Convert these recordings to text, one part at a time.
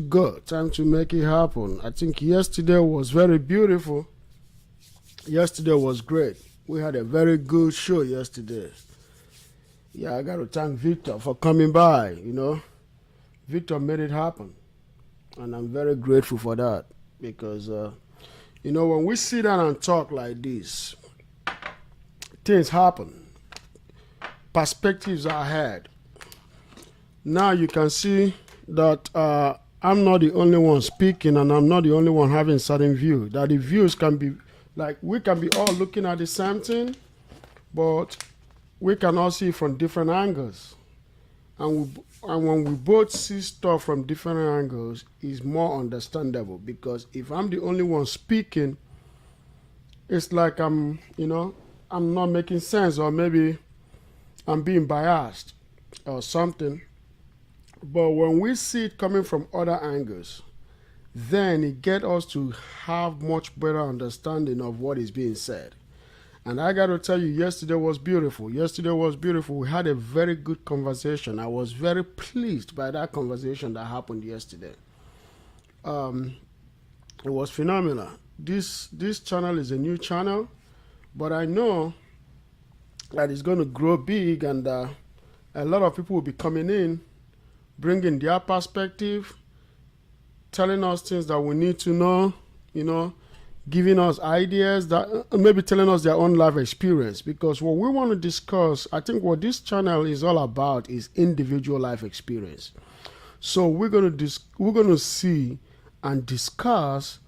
go. Time to make it happen. I think yesterday was very beautiful. Yesterday was great. We had a very good show yesterday. Yeah, I got to thank Victor for coming by. Victor made it happen. And I'm very grateful for that. Because, when we sit down and talk like this, things happen. Perspectives are ahead. Now you can see that I'm not the only one speaking and I'm not the only one having certain view. That the views can be like we can be all looking at the same thing, but we can all see from different angles. And when we both see stuff from different angles, it's more understandable. Because if I'm the only one speaking, it's like I'm not making sense, or maybe I'm being biased or something. But when we see it coming from other angles, then it gets us to have much better understanding of what is being said. And I got to tell you, yesterday was beautiful. Yesterday was beautiful. We had a very good conversation. I was very pleased by that conversation that happened yesterday. It was phenomenal. This channel is a new channel, but I know that it's going to grow big, and a lot of people will be coming in, bringing their perspective, telling us things that we need to know, giving us ideas, that maybe telling us their own life experience. Because what we want to discuss, I think what this channel is all about is individual life experience. So we're going to see and discuss,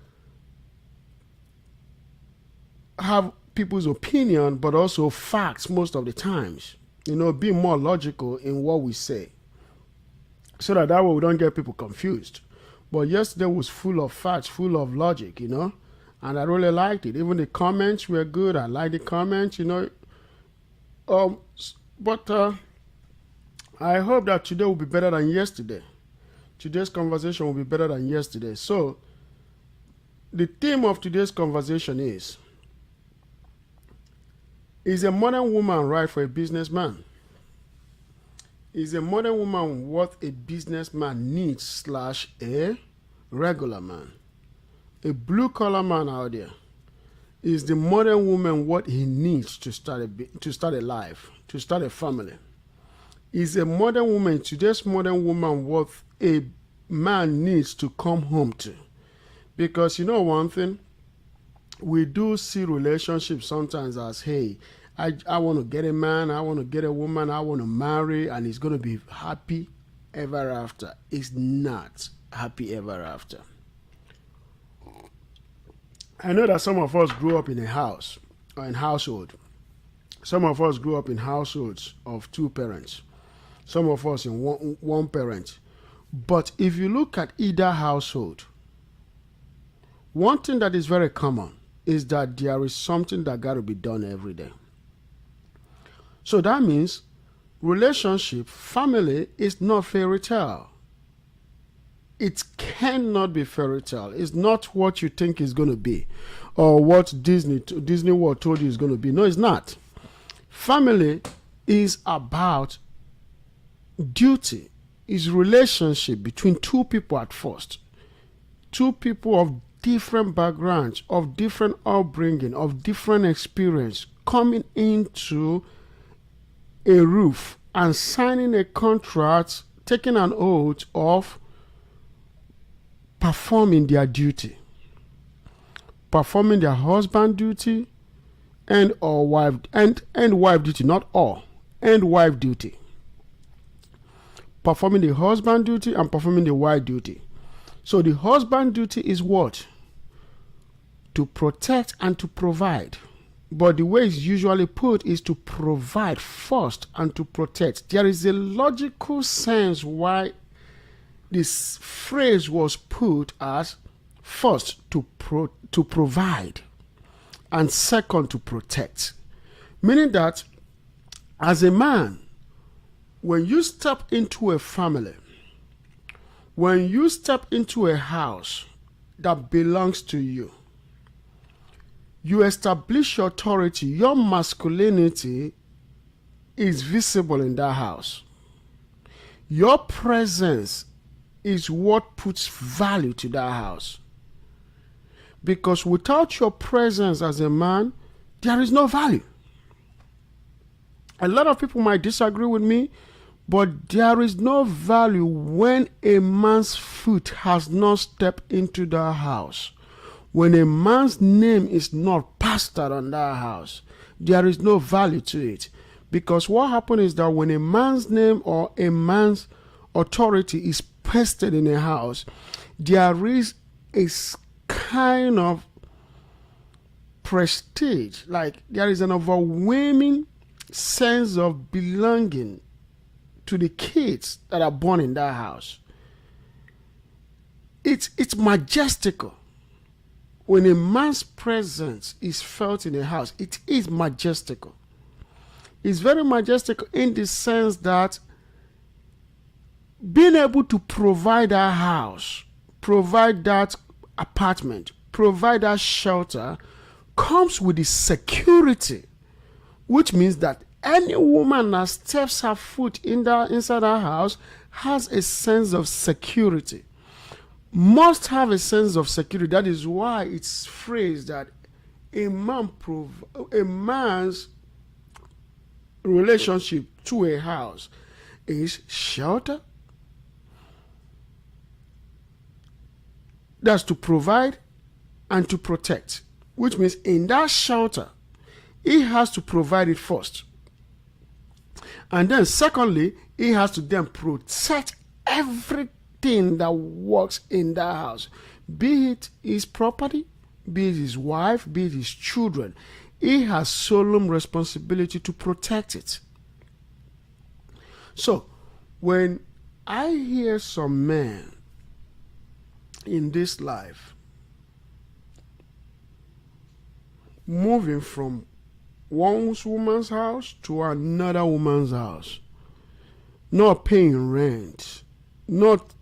have people's opinion, but also facts most of the times. Be more logical in what we say, so that way we don't get people confused. But yesterday was full of facts, full of logic, and I really liked it. Even the comments were good. I liked the comments, But I hope that today will be better than yesterday. Today's conversation will be better than yesterday. So the theme of today's conversation is a modern woman right for a businessman? Is a modern woman what a businessman needs / a regular man? A blue-collar man out there. Is the modern woman what he needs to start a life, to start a family? Is a modern woman, today's modern woman, what a man needs to come home to? Because one thing, we do see relationships sometimes as, hey, I want to get a man, I want to get a woman, I want to marry, and it's going to be happy ever after. It's not happy ever after. I know that some of us grew up in a house or in household. Some of us grew up in households of two parents. Some of us in one parent. But if you look at either household, one thing that is very common is that there is something that got to be done every day. So that means relationship, family is not fairy tale. It cannot be fairy tale. It's not what you think it's going to be, or what Disney World told you is going to be. No, it's not. Family is about duty. It's relationship between two people at first. Two people of different backgrounds, of different upbringing, of different experience, coming into a roof and signing a contract, taking an oath of performing their duty, performing their husband duty and wife duty, not all, and wife duty, performing the husband duty and performing the wife duty. So the husband duty is what? To protect and to provide. But the way it's usually put is to provide first and to protect. There is a logical sense why this phrase was put as first to provide and second to protect. Meaning that as a man, when you step into a family, when you step into a house that belongs to you, you establish your authority, your masculinity is visible in that house. Your presence is what puts value to that house. Because without your presence as a man, there is no value. A lot of people might disagree with me, but there is no value when a man's foot has not stepped into that house. When a man's name is not plastered on that house, there is no value to it. Because what happens is that when a man's name or a man's authority is pasted in a house, there is a kind of prestige, like there is an overwhelming sense of belonging to the kids that are born in that house. It's majestical. When a man's presence is felt in a house, it is majestical. It's very majestical in the sense that being able to provide that house, provide that apartment, provide that shelter comes with the security, which means that any woman that steps her foot inside that house has a sense of security, must have a sense of security. That is why it's phrased that a man's relationship to a house is shelter. That's to provide and to protect, which means in that shelter, he has to provide it first. And then secondly, he has to then protect everything that works in that house, be it his property, be it his wife, be it his children. He has solemn responsibility to protect it. So, when I hear some men in this life moving from one woman's house to another woman's house, not paying rent, not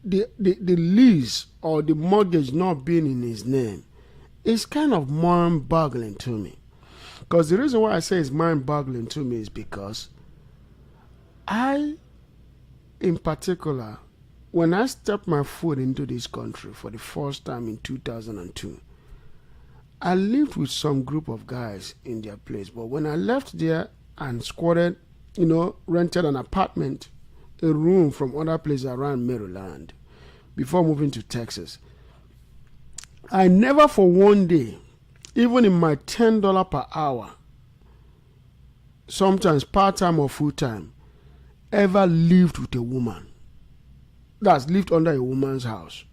the lease or the mortgage not being in his name, it's kind of mind-boggling to me. Because the reason why I say it's mind-boggling to me is because I, in particular, when I stepped my foot into this country for the first time in 2002, I lived with some group of guys in their place. But when I left there and squatted, rented an apartment, a room from other places around Maryland, before moving to Texas, I never for one day, even in my $10 per hour, sometimes part-time or full-time, ever lived with a woman. That's lived under a woman's house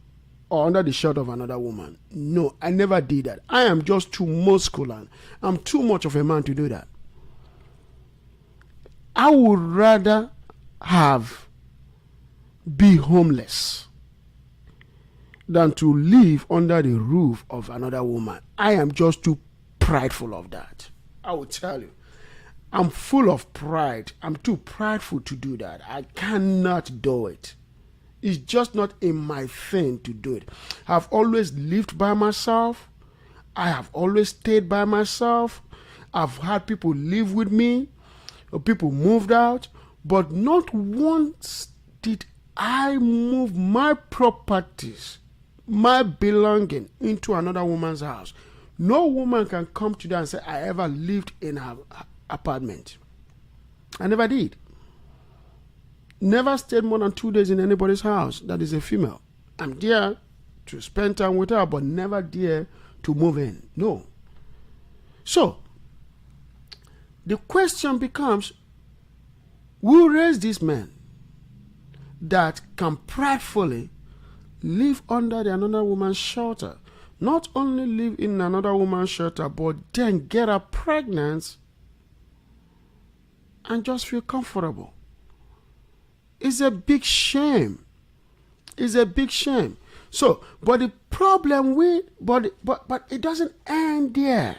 or under the shelter of another woman. No, I never did that. I am just too muscular. I'm too much of a man to do that. I would rather be homeless than to live under the roof of another woman. I am just too prideful of that. I will tell you. I'm full of pride. I'm too prideful to do that. I cannot do it. It's just not in my thing to do it. I've always lived by myself. I have always stayed by myself. I've had people live with me, or people moved out, but not once did I move my properties, my belonging into another woman's house. No woman can come to that and say, I ever lived in her apartment. I never did. Never stayed more than 2 days in anybody's house that is a female. I'm there to spend time with her, but never there to move in. No. So, the question becomes, who raised these men that can pridefully live under another woman's shelter? Not only live in another woman's shelter, but then get her pregnant and just feel comfortable. It's a big shame. It's a big shame. So, but the problem but it doesn't end there.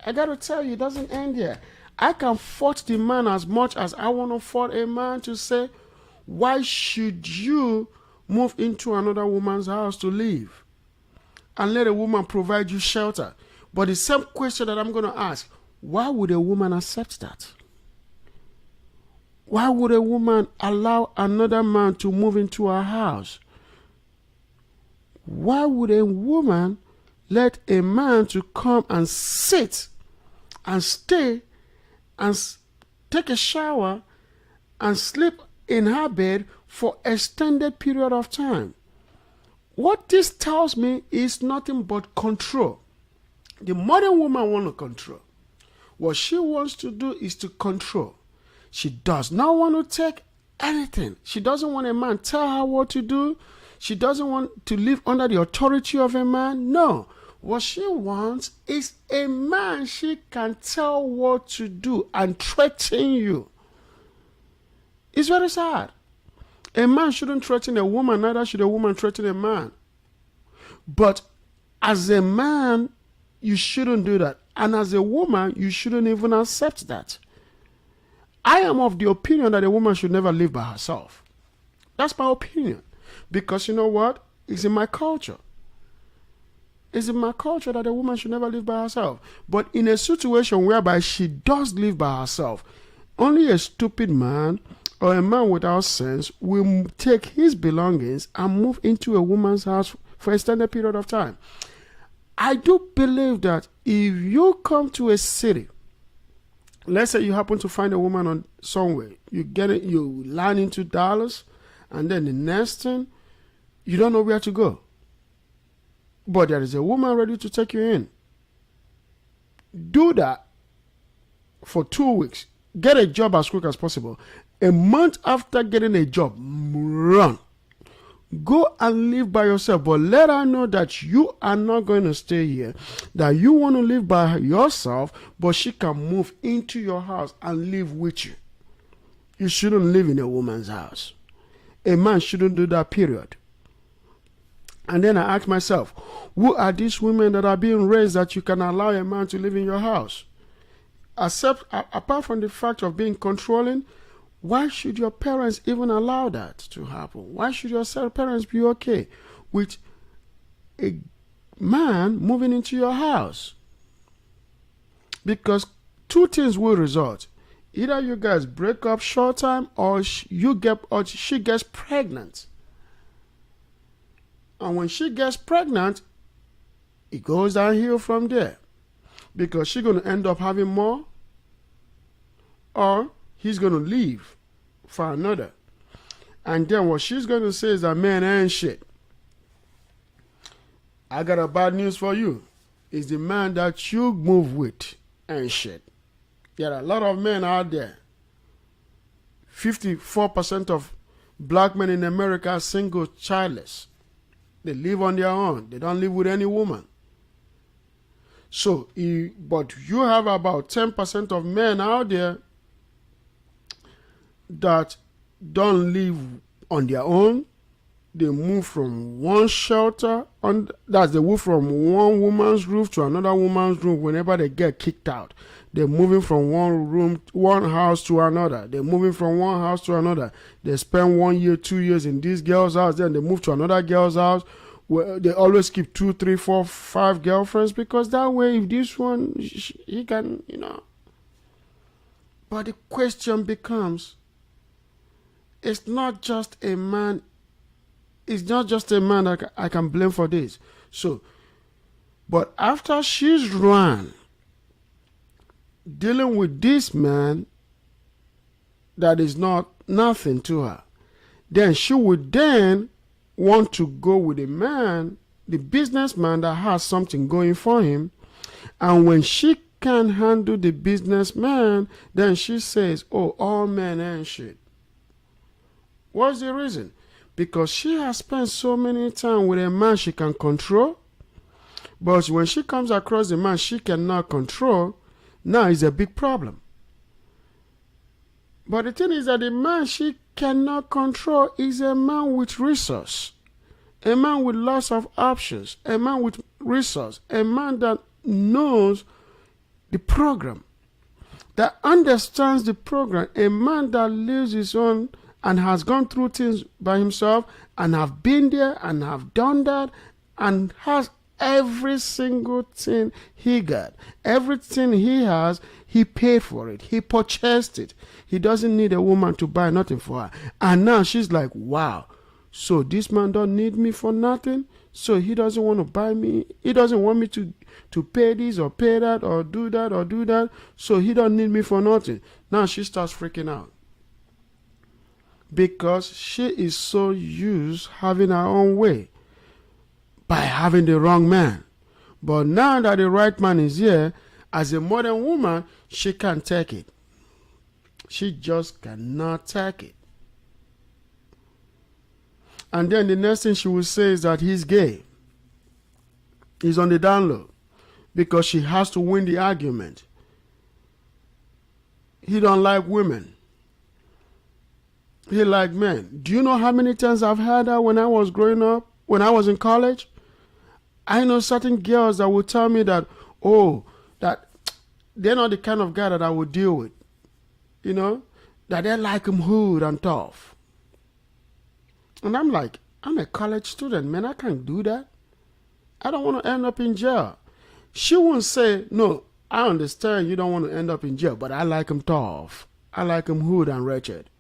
I gotta tell you, it doesn't end there. I can fault the man as much as I want to fault a man to say, why should you move into another woman's house to live and let a woman provide you shelter? But the same question that I'm going to ask, why would a woman accept that? Why would a woman allow another man to move into her house? Why would a woman let a man to come and sit and stay and take a shower and sleep in her bed for extended period of time? What this tells me is nothing but control. The modern woman wants to control. What she wants to do is to control. She does not want to take anything. She doesn't want a man tell her what to do. She doesn't want to live under the authority of a man. No. What she wants is a man she can tell what to do and threaten you. It's very sad. A man shouldn't threaten a woman, neither should a woman threaten a man. But as a man, you shouldn't do that. And as a woman, you shouldn't even accept that. I am of the opinion that a woman should never live by herself. That's my opinion. Because you know what? It's in my culture. It's in my culture that a woman should never live by herself. But in a situation whereby she does live by herself, only a stupid man or a man without sense will take his belongings and move into a woman's house for an extended period of time. I do believe that if you come to a city, let's say you happen to find a woman on somewhere, you land into Dallas, and then the next thing, you don't know where to go. But there is a woman ready to take you in. Do that for 2 weeks. Get a job as quick as possible. A month after getting a job, run. Go and live by yourself, but let her know that you are not going to stay here, that you want to live by yourself, but she can move into your house and live with you. You shouldn't live in a woman's house. A man shouldn't do that, period. And then I ask myself, who are these women that are being raised that you can allow a man to live in your house? Apart from the fact of being controlling, why should your parents even allow that to happen? Why should your parents be okay with a man moving into your house? Because two things will result. Either you guys break up short time, or she gets pregnant. And when she gets pregnant, it goes downhill from there. Because she's going to end up having more, or he's going to leave for another. And then what she's going to say is that men ain't shit. I got a bad news for you. It's the man that you move with ain't shit. There are a lot of men out there. 54% of black men in America are single, childless. They live on their own. They don't live with any woman. So, but you have about 10% of men out there that don't live on their own. They move from one shelter, they move from one woman's roof to another woman's room whenever they get kicked out. They're moving from one house to another. They're moving from one house to another. They spend 1 year, 2 years in this girl's house, then they move to another girl's house, where they always keep 2, 3, 4, 5 girlfriends, because that way, if this one, he can, But the question becomes, it's not just a man that I can blame for this. So, but after she's run, dealing with this man that is not nothing to her, then she would then want to go with a man, the businessman that has something going for him. And when she can't handle the businessman, then she says, oh, all men ain't shit. What's the reason? Because she has spent so many time with a man she can control. But when she comes across a man she cannot control, now it's a big problem. But the thing is that the man she cannot control is a man with resource, a man with lots of options, a man with resource, a man that knows the program, that understands the program, a man that lives his own and has gone through things by himself and have been there and have done that and has every single thing he got, everything he has, he paid for it. He purchased it. He doesn't need a woman to buy nothing for her. And now she's like, wow, so this man don't need me for nothing? So he doesn't want to buy me. He doesn't want me to pay this or pay that or do that or do that. So he don't need me for nothing. Now she starts freaking out. Because she is so used having her own way by having the wrong man. But now that the right man is here, as a modern woman, she can't take it. She just cannot take it. And then the next thing she will say is that he's gay. He's on the down low. Because she has to win the argument. He don't like women. He like men. Do you know how many times I've heard that when I was growing up? When I was in college? I know certain girls that would tell me that, oh, that they're not the kind of guy that I would deal with. You know? That they like him hood and tough. And I'm like, I'm a college student, man. I can't do that. I don't want to end up in jail. She won't say, no, I understand you don't want to end up in jail, but I like him tough. I like him hood and wretched.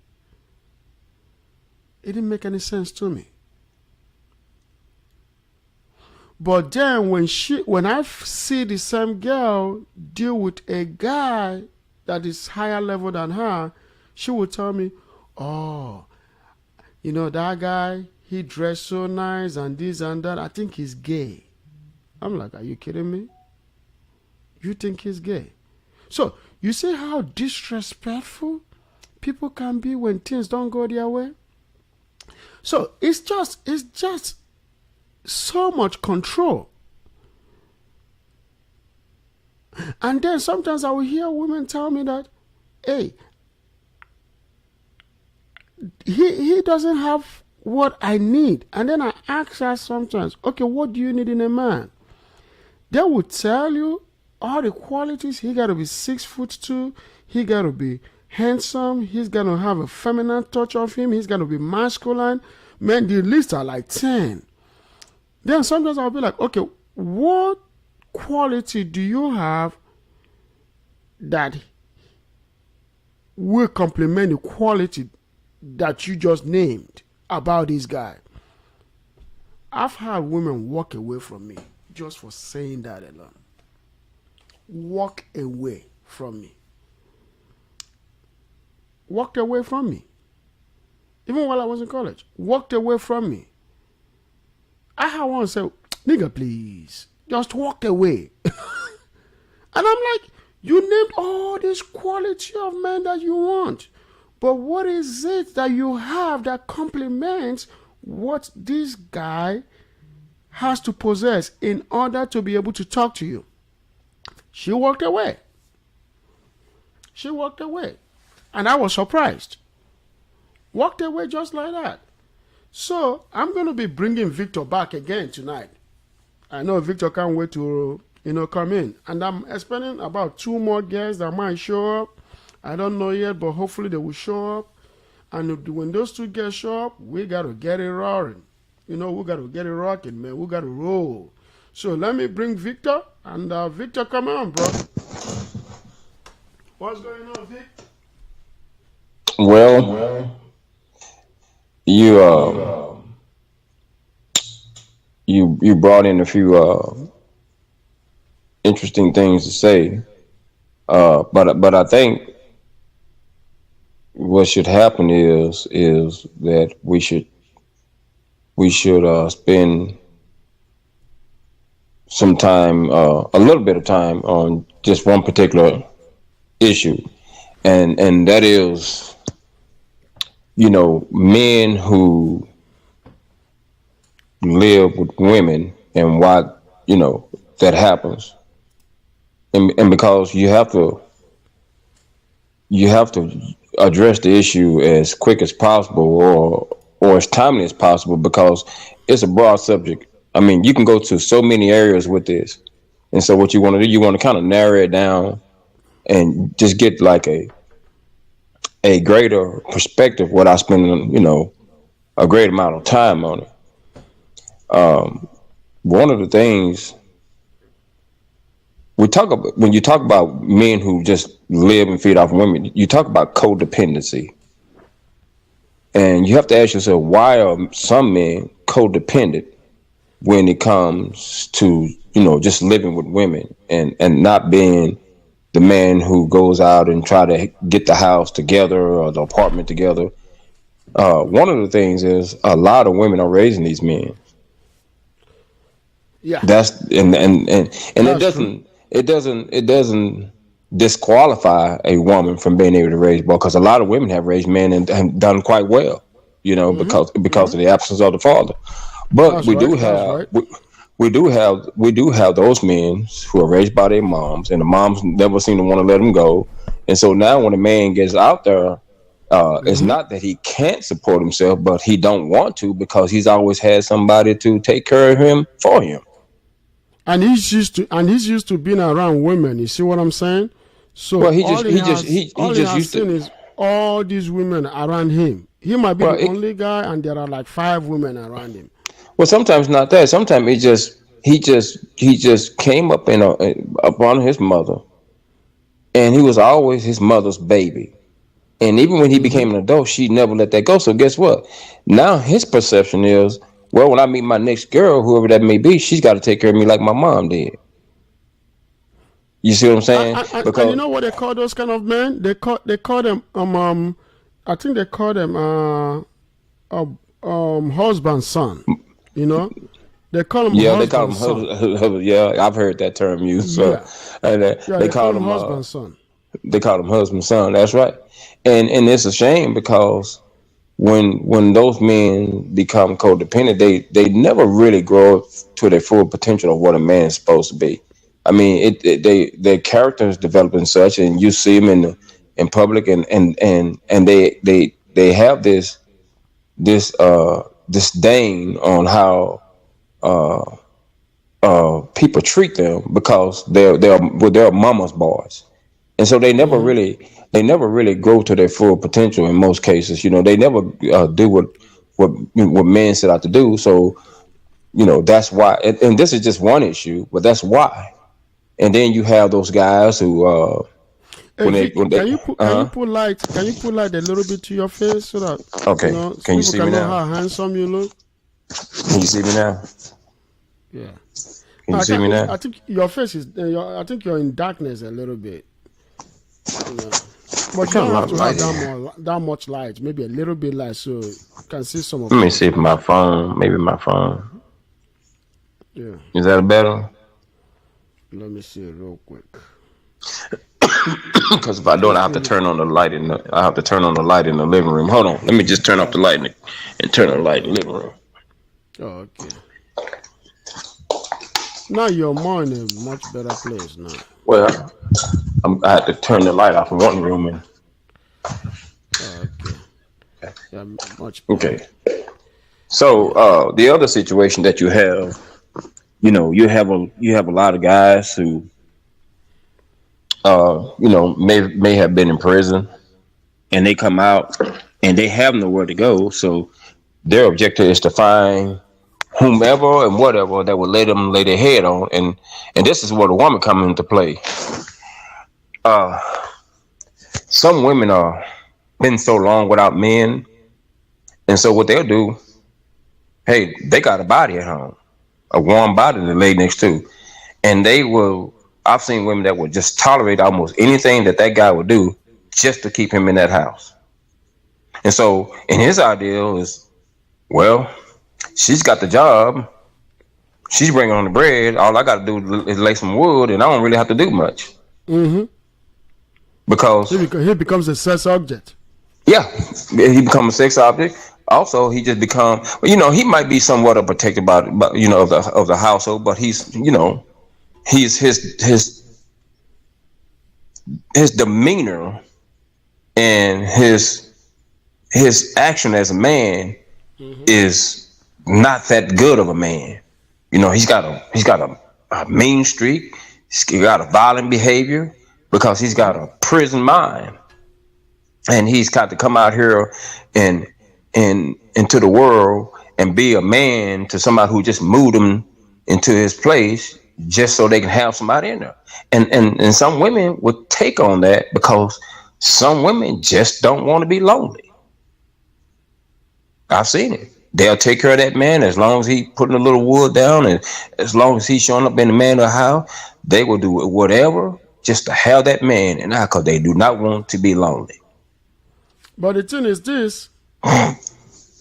It didn't make any sense to me. But then when I see the same girl deal with a guy that is higher level than her, she will tell me, oh, you know, that guy, he dressed so nice and this and that. I think he's gay. I'm like, are you kidding me? You think he's gay? So, you see how disrespectful people can be when things don't go their way? So, it's just so much control. And then sometimes I will hear women tell me that, hey, he doesn't have what I need. And then I ask her sometimes, okay, what do you need in a man? They will tell you all the qualities. He got to be 6'2". He got to be handsome. He's got to have a feminine touch of him. He's got to be masculine. Man, the list are like 10. Then sometimes I'll be like, okay, what quality do you have that will complement the quality that you just named about this guy? I've had women walk away from me just for saying that alone. Walk away from me. Walked away from me. Even while I was in college. Walked away from me. I had one say, nigga, please. Just walk away. And I'm like, you named all this quality of men that you want. But what is it that you have that complements what this guy has to possess in order to be able to talk to you? She walked away. She walked away. And I was surprised. Walked away just like that. So, I'm going to be bringing Victor back again tonight. I know Victor can't wait to, come in. And I'm expecting about 2 more guests that might show up. I don't know yet, but hopefully they will show up. And when those 2 guests show up, we got to get it roaring. We got to get it rocking, man. We got to roll. So let me bring Victor. And Victor, come on, bro. What's going on, Vic? Well, you brought in a few interesting things to say, but I think what should happen is that we should spend some time, a little bit of time, on just one particular issue, and that is, men who live with women and why that happens, and because you have to address the issue as quick as possible or as timely as possible, because it's a broad subject. I mean, you can go to so many areas with this, and so what you want to do, you want to kind of narrow it down and just get like a greater perspective without spending a great amount of time on it. one of the things we talk about when you talk about men who just live and feed off women, you talk about codependency. And you have to ask yourself, why are some men codependent when it comes to, just living with women and not being the man who goes out and try to get the house together or the apartment together? One of the things is a lot of women are raising these men. Yeah, That's and that's true. it doesn't disqualify a woman from being able to raise boys, because a lot of women have raised men and done quite well, Mm-hmm. because Mm-hmm. of the absence of the father. But That's right. That's right. we do have those men who are raised by their moms, and the moms never seem to want to let them go. And so now when a man gets out there, it's Mm-hmm. not that he can't support himself, but he don't want to because he's always had somebody to take care of him for him. And he's used to being around women. You see what I'm saying? Well, So he just he all he just has used to. seen is all these women around him. He might be Well, the only guy, and there are like five women around him. sometimes not that. Sometimes he just came up upon his mother, and he was always his mother's baby. And even when he Mm-hmm. became an adult, she never let that go. So guess what? Now his perception is, well, when I meet my next girl, whoever that may be, she's got to take care of me like my mom did. You see what I'm And, saying? and, and and you Because know what they call those kind of men? They call them I think they call them uh husband son. You know, they call them yeah, they call husband them son. yeah, I've heard that term used. So, Yeah, and yeah, they they call call them them husband son. husband son. That's right. And it's a shame because when those men become codependent, they never really grow up to their full potential of what a man is supposed to be. I mean, their characters develop and such, and you see them in public, and they have this disdain on how uh, people treat them because they're mama's boys, and so Mm-hmm. they never really grow to their full potential in most cases. They never do what men set out to do. So that's why, and this is just one issue, but that's why. And then you have those guys who Hey when Vic, they can you put light a little bit to your face so that okay, so can you people see me can know now? how handsome you look? Can you see me now? Yeah. Can No, you I see can. me now? I think your face is. I think you're in darkness a little bit. You know, What but you kind don't of have to light have is that it? much light. Maybe a little bit light so you can see some of Let me your see if my face. phone, maybe my phone. Yeah. Is that better? Let me see it real quick. Because if I don't, I Just have to maybe. turn on the light I have to turn on the light in the living room. Hold on, let me just turn off the Okay. light and turn on the light in Okay. the living room. Oh, okay. Now you're more in a much better place now. Well, I had to turn the light off in one room and Oh, okay. Yeah, much better. okay. So Yeah. the other situation that you have, you have a lot of guys who may have been in prison, and they come out and they have nowhere to go. So their objective is to find whomever and whatever that would let them lay their head on, and this is where the woman comes into play. Uh, some women are been so long without men, and so what they'll do, hey, they got a body at home, a warm body to lay next to, and they will. I've seen women that would just tolerate almost anything that guy would do just to keep him in that house. And so, in his ideal is, well, she's got the job, she's bringing on the bread. All I got to do is lay some wood, and I don't really have to do much Mm-hmm. He, because, beco- he becomes a sex object. yeah, he becomes a sex object. Also, he just become, he might be somewhat of protected by of the household, but he's his demeanor and his action as a man Mm-hmm. is not that good of a man. He's got a mean streak. He's got a violent behavior because he's got Mm-hmm. a prison mind, and he's got to come out here and into the world and be a man to somebody who just moved him into his place just so they can have somebody in there. And some women would take on that because some women just don't want to be lonely. I've seen it. They'll take care of that man as long as he putting a little wood down, and as long as he's showing up in the man of the house, they will do whatever just to have that man in the house because they do not want to be lonely. But the thing is this: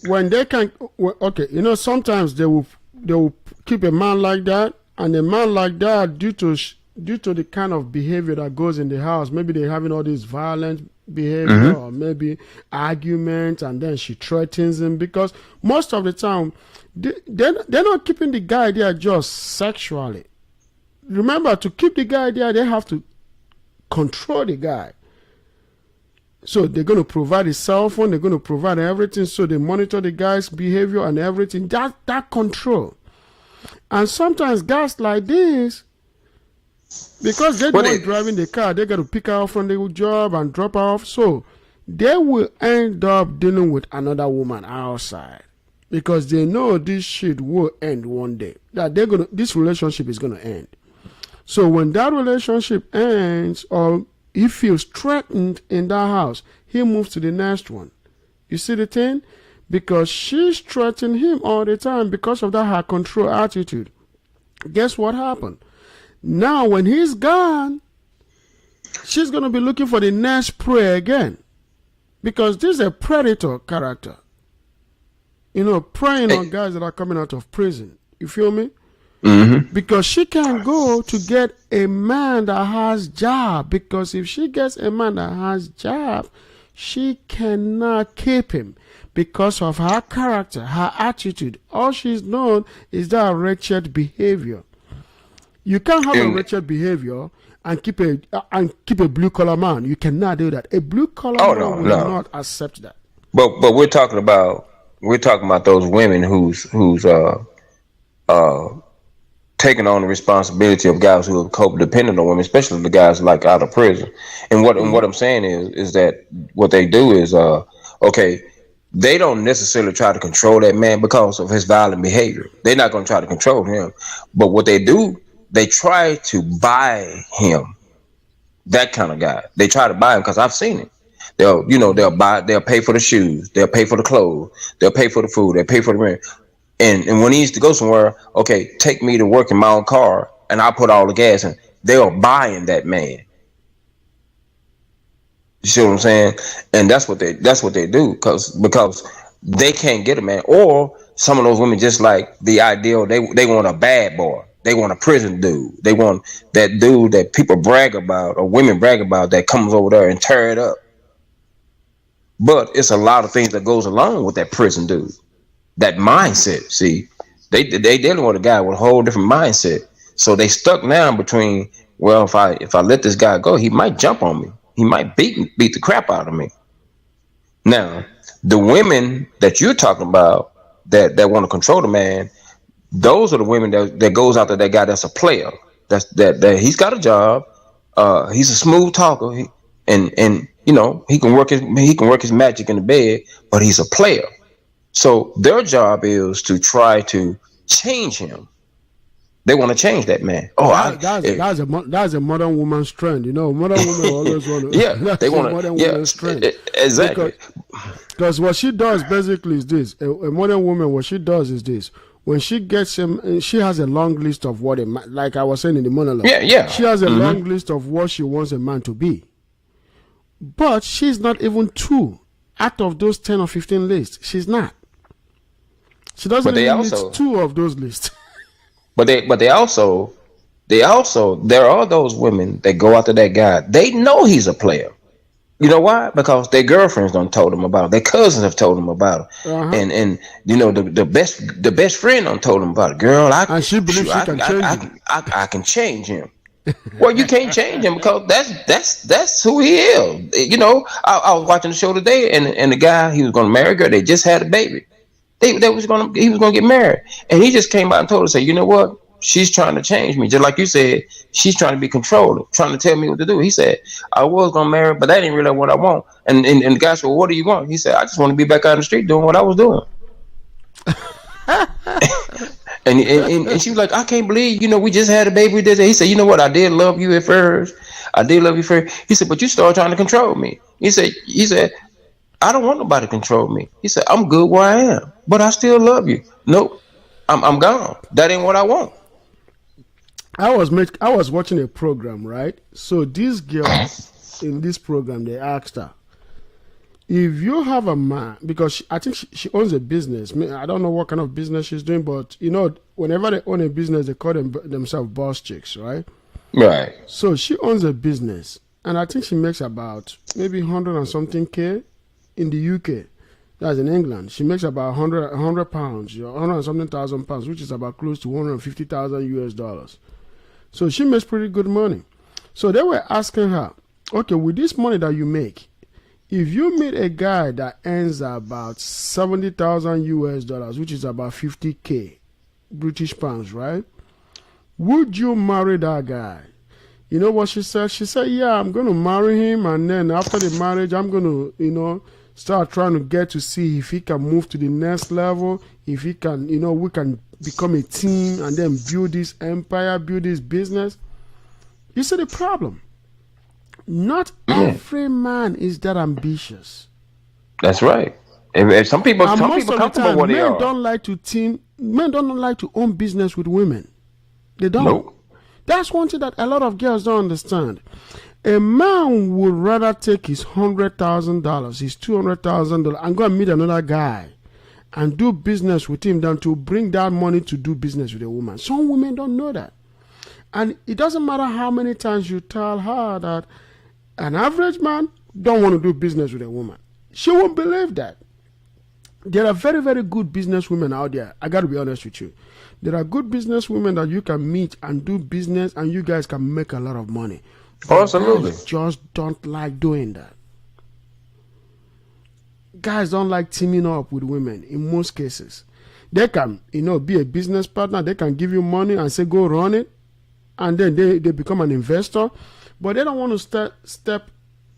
when they can, okay, sometimes they will keep a man like that, and a man like that, due to the kind of behavior that goes in the house, maybe they're having all this violent behavior, or maybe argument, and then she threatens him, because most of the time they're not keeping the guy there just sexually. Remember, to keep the guy there, they have to control the guy. So they're going to provide his cell phone, they're going to provide everything, so they monitor the guy's behavior and everything. That control. And sometimes guys like this, because they're the one driving the car, they got to pick her up from the job and drop her off. So they will end up dealing with another woman outside, because they know this shit will end one day. That this relationship is gonna end. So when that relationship ends, or he feels threatened in that house, he moves to the next one. You see the thing? Because she's threatening him all the time because of that her control attitude. Guess what happened? Now, when he's gone, she's going to be looking for the next prey again. Because this is a predator character. Preying on guys that are coming out of prison. You feel me? Mm-hmm. Because she can go to get a man that has job. Because if she gets a man that has job, she cannot keep him. Because of her character, her attitude. All she's known is that wretched behavior. You can't have a wretched behavior and keep a blue collar man. You cannot do that. A blue collar man will not accept that. But we're talking about those women who's taking on the responsibility of guys who are codependent on women, especially the guys like out of prison. And what I'm saying is that what they do is they don't necessarily try to control that man because of his violent behavior. They're not going to try to control him. But what they do, they try to buy him. That kind of guy. They try to buy him because I've seen it. They'll pay for the shoes, they'll pay for the clothes, they'll pay for the food, they'll pay for the rent. And when he used to go somewhere, take me to work in my own car and I'll put all the gas in. They are buying that man. You see what I'm saying? And that's what they do because they can't get a man. Or some of those women just like the ideal, they want a bad boy. They want a prison dude. They want that dude that people brag about or women brag about that comes over there and tear it up. But it's a lot of things that goes along with that prison dude. That mindset. See, they dealing with a guy with a whole different mindset. So they stuck now between, well, if I let this guy go, he might jump on me. He might beat the crap out of me. Now, the women that you're talking about that want to control the man, those are the women that goes after that guy that's a player. That he's got a job. He's a smooth talker. And he can work his magic in the bed, but he's a player. So their job is to try to change him. They want to change that man. That's a modern woman's trend. Modern women always want to. They want modern woman's trend. Exactly. Because what she does basically is this. A modern woman, what she does is this. When she gets him, she has a long list of what like I was saying in the monologue. Yeah. She has a long list of what she wants a man to be. But she's not even 2 out of those 10 or 15 lists. She's not. She doesn't even meet 2 of those lists. But there are those women that go after that guy. They know he's a player. You know why? Because their girlfriends done told them about it. Their cousins have told them about it. Uh-huh. And the best friend done told them about it. Girl, and she believes she can change him. I can change him. Well, you can't change him because that's who he is. I was watching the show today, and the guy, he was going to marry a girl. They just had a baby. He was going to get married, and he just came out and told her, say, you know what? She's trying to change me, just like you said. She's trying to be controlled, trying to tell me what to do. He said, I was going to marry, but that ain't really what I want. And the guy said, well, what do you want? He said, I just want to be back out in the street doing what I was doing. And she was like, I can't believe, we just had a baby with this. He said, you know what? I did love you at first. I did love you first. He said, but you started trying to control me. He said, I don't want nobody to control me. He said, I'm good where I am, but I still love you. Nope, I'm gone. That ain't what I want. I was watching a program, right? So this girl in this program, they asked her, if you have a man, because I think she owns a business. I don't know what kind of business she's doing, but whenever they own a business, they call themselves boss chicks, right? Right. So she owns a business, and I think she makes about maybe 100 and something K in the UK. That's in England. She makes about 100 pounds, 100 and something thousand pounds, which is about close to 150,000 US dollars. So she makes pretty good money. So they were asking her, okay, with this money that you make, if you meet a guy that earns about 70,000 US dollars, which is about 50K British pounds, right? Would you marry that guy? You know what she said? She said, yeah, I'm going to marry him. And then after the marriage, I'm going to, start trying to get to see if he can move to the next level. If he can, we can become a team and then build this empire, build this business. You see the problem? Not every man is that ambitious. That's right. If some people comfortable where they are. Men don't like to team. Men don't like to own business with women. They don't. Nope. That's one thing that a lot of girls don't understand. A man would rather take his $100,000, his $200,000, and go and meet another guy and do business with him than to bring that money to do business with a woman. Some women don't know that. And it doesn't matter how many times you tell her that an average man don't want to do business with a woman. She won't believe that. There are very, very good business women out there. I got to be honest with you. There are good business women that you can meet and do business, and you guys can make a lot of money. Absolutely. Guys just don't like doing that. Guys don't like teaming up with women in most cases. They can, be a business partner. They can give you money and say, go run it. And then they become an investor. But they don't want to step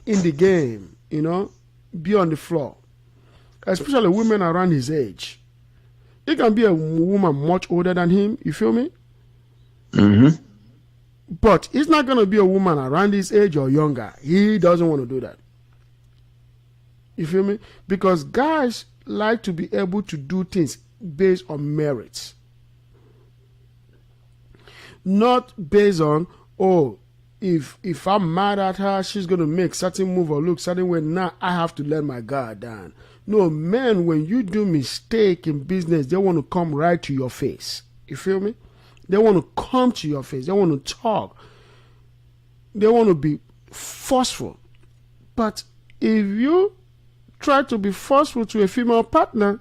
in the game, be on the floor. Especially women around his age. It can be a woman much older than him, you feel me? Mm-hmm. But it's not going to be a woman around his age or younger. He doesn't want to do that. You feel me? Because guys like to be able to do things based on merits. Not based on, if I'm mad at her, she's going to make certain move or look certain way. Now I have to let my guard down. No, men, when you do mistake in business, they want to come right to your face. You feel me? They want to come to your face. They want to talk. They want to be forceful. But if you try to be forceful to a female partner,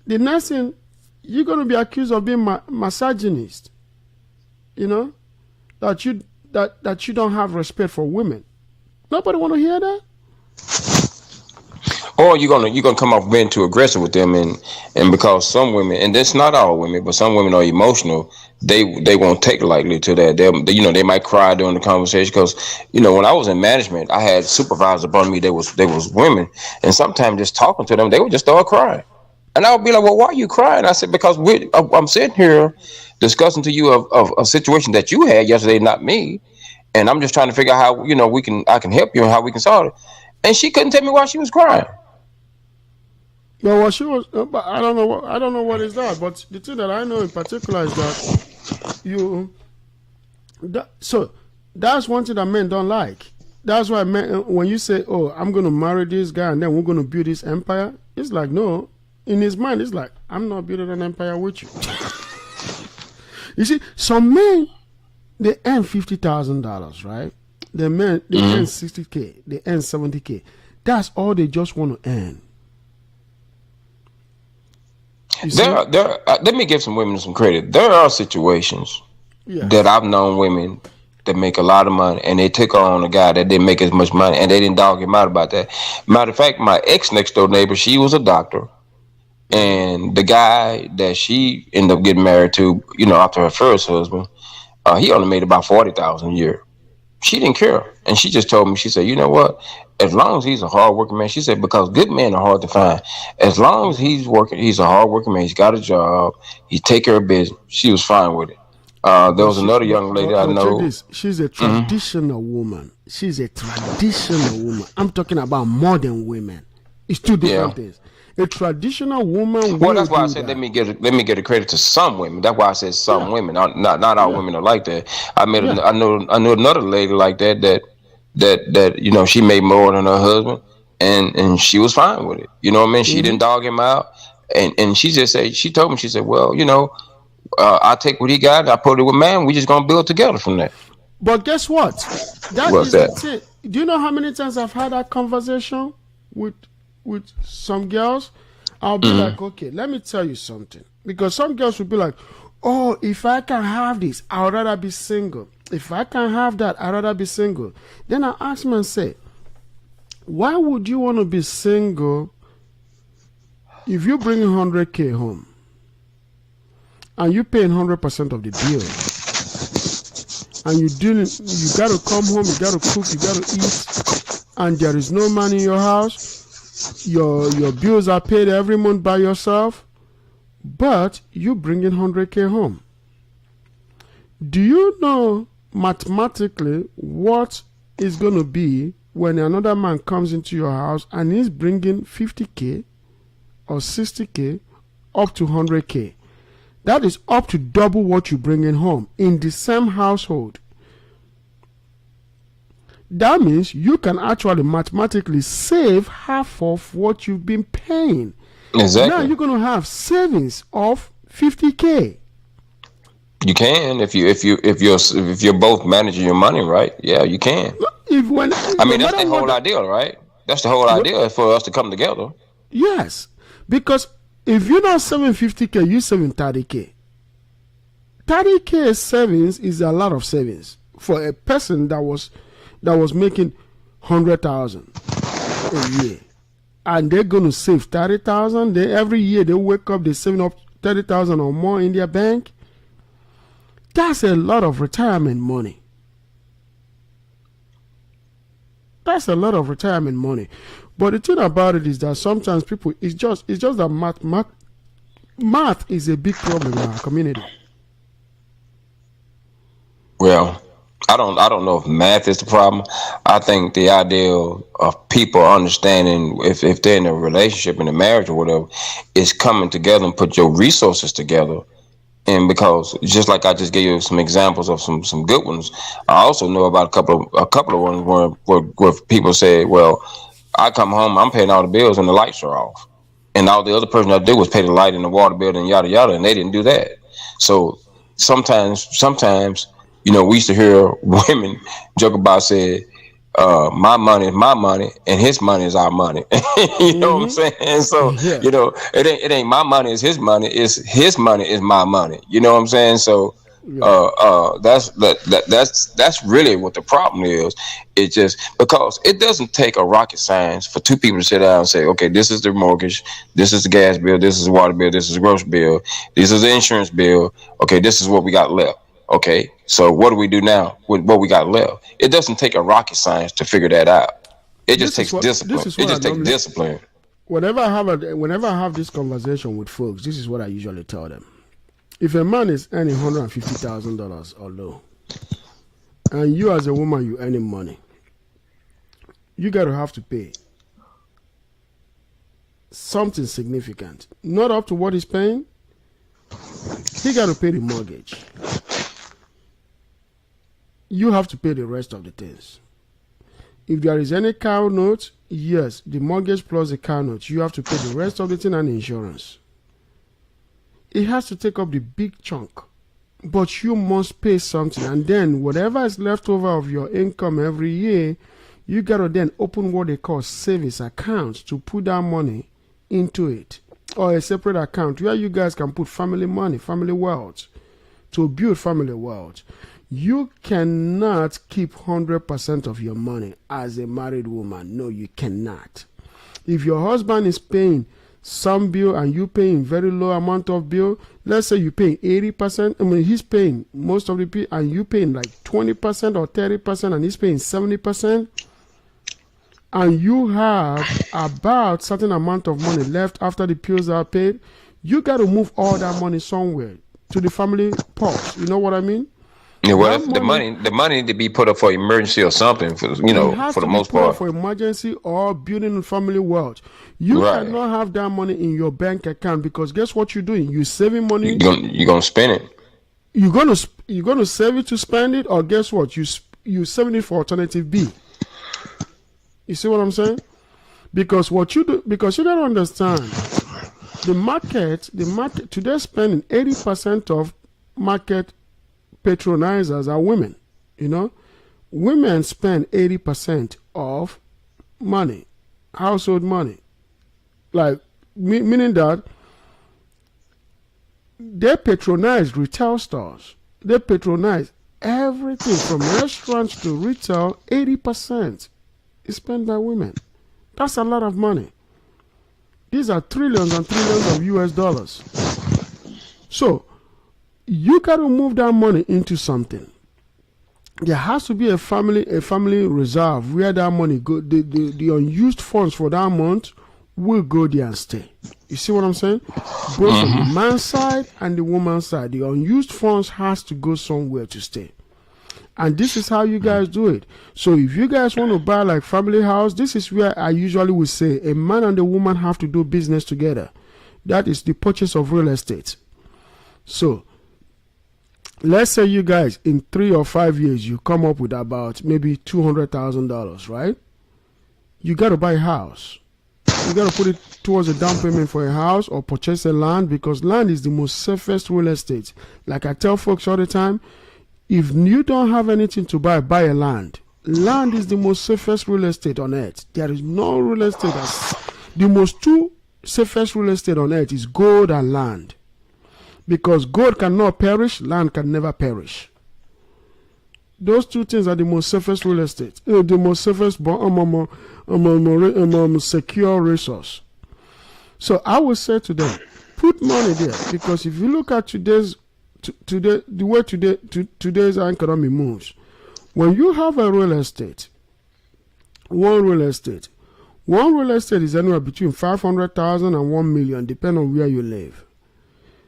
the next thing, you're going to be accused of being misogynist. That you don't have respect for women. Nobody want to hear that. Or you're gonna come off being too aggressive with them, and because some women, and that's not all women, but some women are emotional, they won't take lightly to that. They might cry during the conversation because when I was in management, I had supervisors above me. They was women, and sometimes just talking to them, they would just start crying, and I would be like, "Well, why are you crying?" I said, "Because I'm sitting here discussing to you of a situation that you had yesterday, not me, and I'm just trying to figure out how I can help you and how we can solve it." And she couldn't tell me why she was crying. Well, what she was, but I don't know what is that. But the thing that I know in particular is that so that's one thing that men don't like. That's why men, when you say, "Oh, I'm going to marry this guy and then we're going to build this empire," it's like, no. In his mind, it's like, I'm not building an empire with you. You see, some men, they earn $50,000, right? They earn $60K, they earn $70K. That's all they just want to earn. Let me give some women some credit. There are situations that I've known women that make a lot of money, and they took on a guy that didn't make as much money, and they didn't dog him out about that. Matter of fact, my ex next door neighbor, she was a doctor, and the guy that she ended up getting married to, after her first husband, he only made about $40,000 a year. she didn't care, and she just told me. She said, "You know what? As long as he's a hardworking man," she said, "because good men are hard to find. As long as he's working, he's a hardworking man. He's got a job. He take care of business." She was fine with it. There But was another young lady I check know. this. She's a traditional woman. She's a traditional woman. I'm talking about modern women. It's two different Yeah. things. A traditional woman Well, will that's why I do said that. let me get a credit to some women. That's why I said some Yeah, women. Not all yeah, women are like that. I met yeah. I knew another lady like that that you know she made more than her husband, and she was fine with it. You know what I mean? She Hmm. didn't dog him out, and she just said she told me she said, well, you know, I take what he got, I put it with man. We just gonna build together from that. But guess what? That What's is the that? thing. Do you know how many times I've had that conversation with some girls? I'll be Hmm. like, okay, let me tell you something. Because some girls will be like, oh, if I can have this, I'd rather be single. If I can have that, I'd rather be single. Then I ask them and say, why would you want to be single if you bring 100K home and you paying 100% of the bill? And you gotta come home, you gotta cook, you gotta eat, and there is no money in your house. Your bills are paid every month by yourself, but you bring in 100K home. Do you know mathematically what is gonna be when another man comes into your house and he's bringing 50K or 60K up to 100K? That is up to double what you bring in home in the same household. That means you can actually mathematically save half of what you've been paying. Now Exactly. you're going to have savings of 50K. You can if you're both managing your money right. Yeah, you can. If when I no mean, that's matter the what, whole idea, right? That's the whole idea for us to come together. yes, because if you're not saving 50K, you're saving 30K. 30K savings is a lot of savings for a person that was making 100,000 a year, and they're gonna save 30,000. They every year they wake up, they're saving up 30,000 or more in their bank. That's a lot of retirement money. That's a lot of retirement money. But the thing about it is that sometimes people it's just that math is a big problem in our community. Well, I don't know if math is the problem. I think the idea of people understanding if they're in a relationship, in a marriage or whatever, is coming together and put your resources together. And because just like I just gave you some examples of some good ones, I also know about a couple of ones where people say, well, I come home, I'm paying all the bills and the lights are off, and all the other person I do was pay the light and the water bill and yada yada, and they didn't do that. So sometimes, you know, we used to hear women joke about say, my money is my money and his money is our money. You know what I'm Mm-hmm. saying? So, Yeah. you know, it ain't my money is his money, it's his money is my money. You know what I'm saying? So Yeah. that's really what the problem is. It just because it doesn't take a rocket science for two people to sit down and say, okay, this is the mortgage, this is the gas bill, this is the water bill, this is the grocery bill, this is the insurance bill. Okay, this is what we got left. Okay, so what do we do now with what we got left? It doesn't take a rocket science to figure that out. It just This is takes what this discipline. is It what I just takes normally discipline. whenever I have this conversation with folks, this is what I usually tell them. If a man is earning $150,000 or low, and you as a woman you earning money, you gotta have to pay something significant. Not up to what he's paying. He gotta pay the mortgage. You have to pay the rest of the things. If there is any car note, yes, the mortgage plus the car note, you have to pay the rest of the thing and insurance. It has to take up the big chunk, but you must pay something, and then whatever is left over of your income every year, you gotta then open what they call savings accounts to put that money into it, or a separate account where you guys can put family money, family wealth, to build family wealth. You cannot keep 100% of your money as a married woman. No, you cannot. If your husband is paying some bill and you paying very low amount of bill. Let's say you paying 80%. I mean, he's paying most of the bill and you paying like 20% or 30% and he's paying 70%. And you have about certain amount of money left after the bills are paid. You got to move all that money somewhere to the family purse. You know what I mean? Yeah, well, the money need to be put up for emergency or something. For, you know, for the most part, for emergency or building family wealth. You cannot have that money in your bank account because guess what you're doing? You're saving money. You're gonna spend it. You're gonna save it to spend it, or guess what? You saving it for alternative B. You see what I'm saying? Because what you do, because you gotta understand, the market today spending 80% of market patronizers are women. You know, women spend 80% of money, household money, like meaning that they patronize retail stores. They patronize everything from restaurants to retail. 80% is spent by women. That's a lot of money. These are trillions and trillions of US dollars. So you got to move that money into something. There has to be a family reserve where that money go. The unused funds for that month will go there and stay. You see what I'm saying? Both from the man's side and the woman's side, the unused funds has to go somewhere to stay. And this is how you guys do it. So if you guys want to buy like family house, this is where I usually would say a man and a woman have to do business together. That is the purchase of real estate. So let's say you guys in 3 or 5 years you come up with about maybe $200,000, right? You got to buy a house. You got to put it towards a down payment for a house or purchase a land, because land is the most safest real estate. Like I tell folks all the time, if you don't have anything to buy a land. Land is the most safest real estate on earth. There is no real estate the most two safest real estate on earth is gold and land. Because gold cannot perish, land can never perish. Those two things are the most safest real estate. The most safest secure resource. So I would say to them, put money there, because if you look at the way today's economy moves, when you have a real estate, one real estate is anywhere between 500,000 and 1 million, depending on where you live.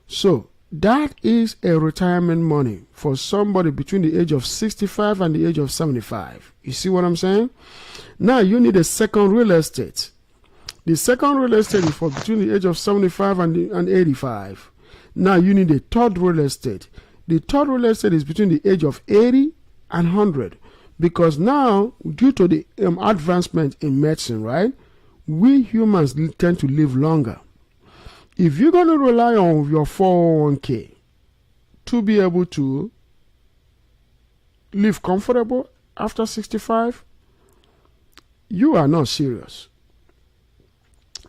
So that is a retirement money for somebody between the age of 65 and the age of 75. You see what I'm saying? Now you need a second real estate. The second real estate is for between the age of 75 and 85. Now you need a third real estate. The third real estate is between the age of 80 and 100. Because now, due to the advancement in medicine, right, we humans tend to live longer. If you're going to rely on your 401k to be able to live comfortable after 65, you are not serious.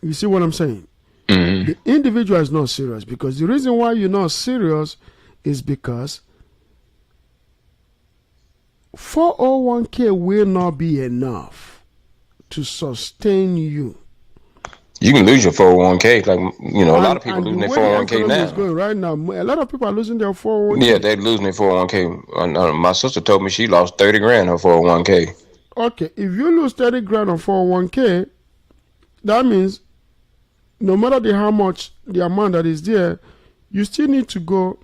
You see what I'm saying? The individual is not serious, because the reason why you're not serious is because 401k will not be enough to sustain you. You can lose your 401k. Like, you know, a lot of people losing their 401k now. Is going right now. A lot of people are losing their 401k. Yeah, they're losing their 401k. My sister told me she lost 30 grand on 401k. Okay, if you lose 30 grand on 401k, that means no matter how much the amount that is there, you still need to go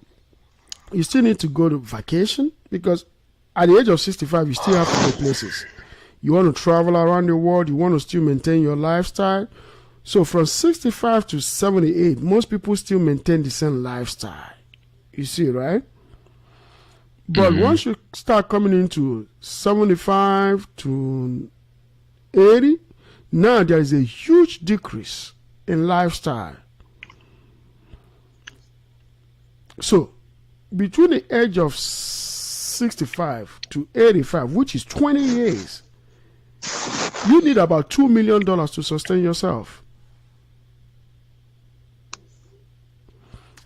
to vacation, because at the age of 65, you still have to go places. You want to travel around the world. You want to still maintain your lifestyle. So from 65 to 78, most people still maintain the same lifestyle. You see, right? But once you start coming into 75 to 80, now there is a huge decrease in lifestyle. So between the age of 65 to 85, which is 20 years, you need about $2 million to sustain yourself.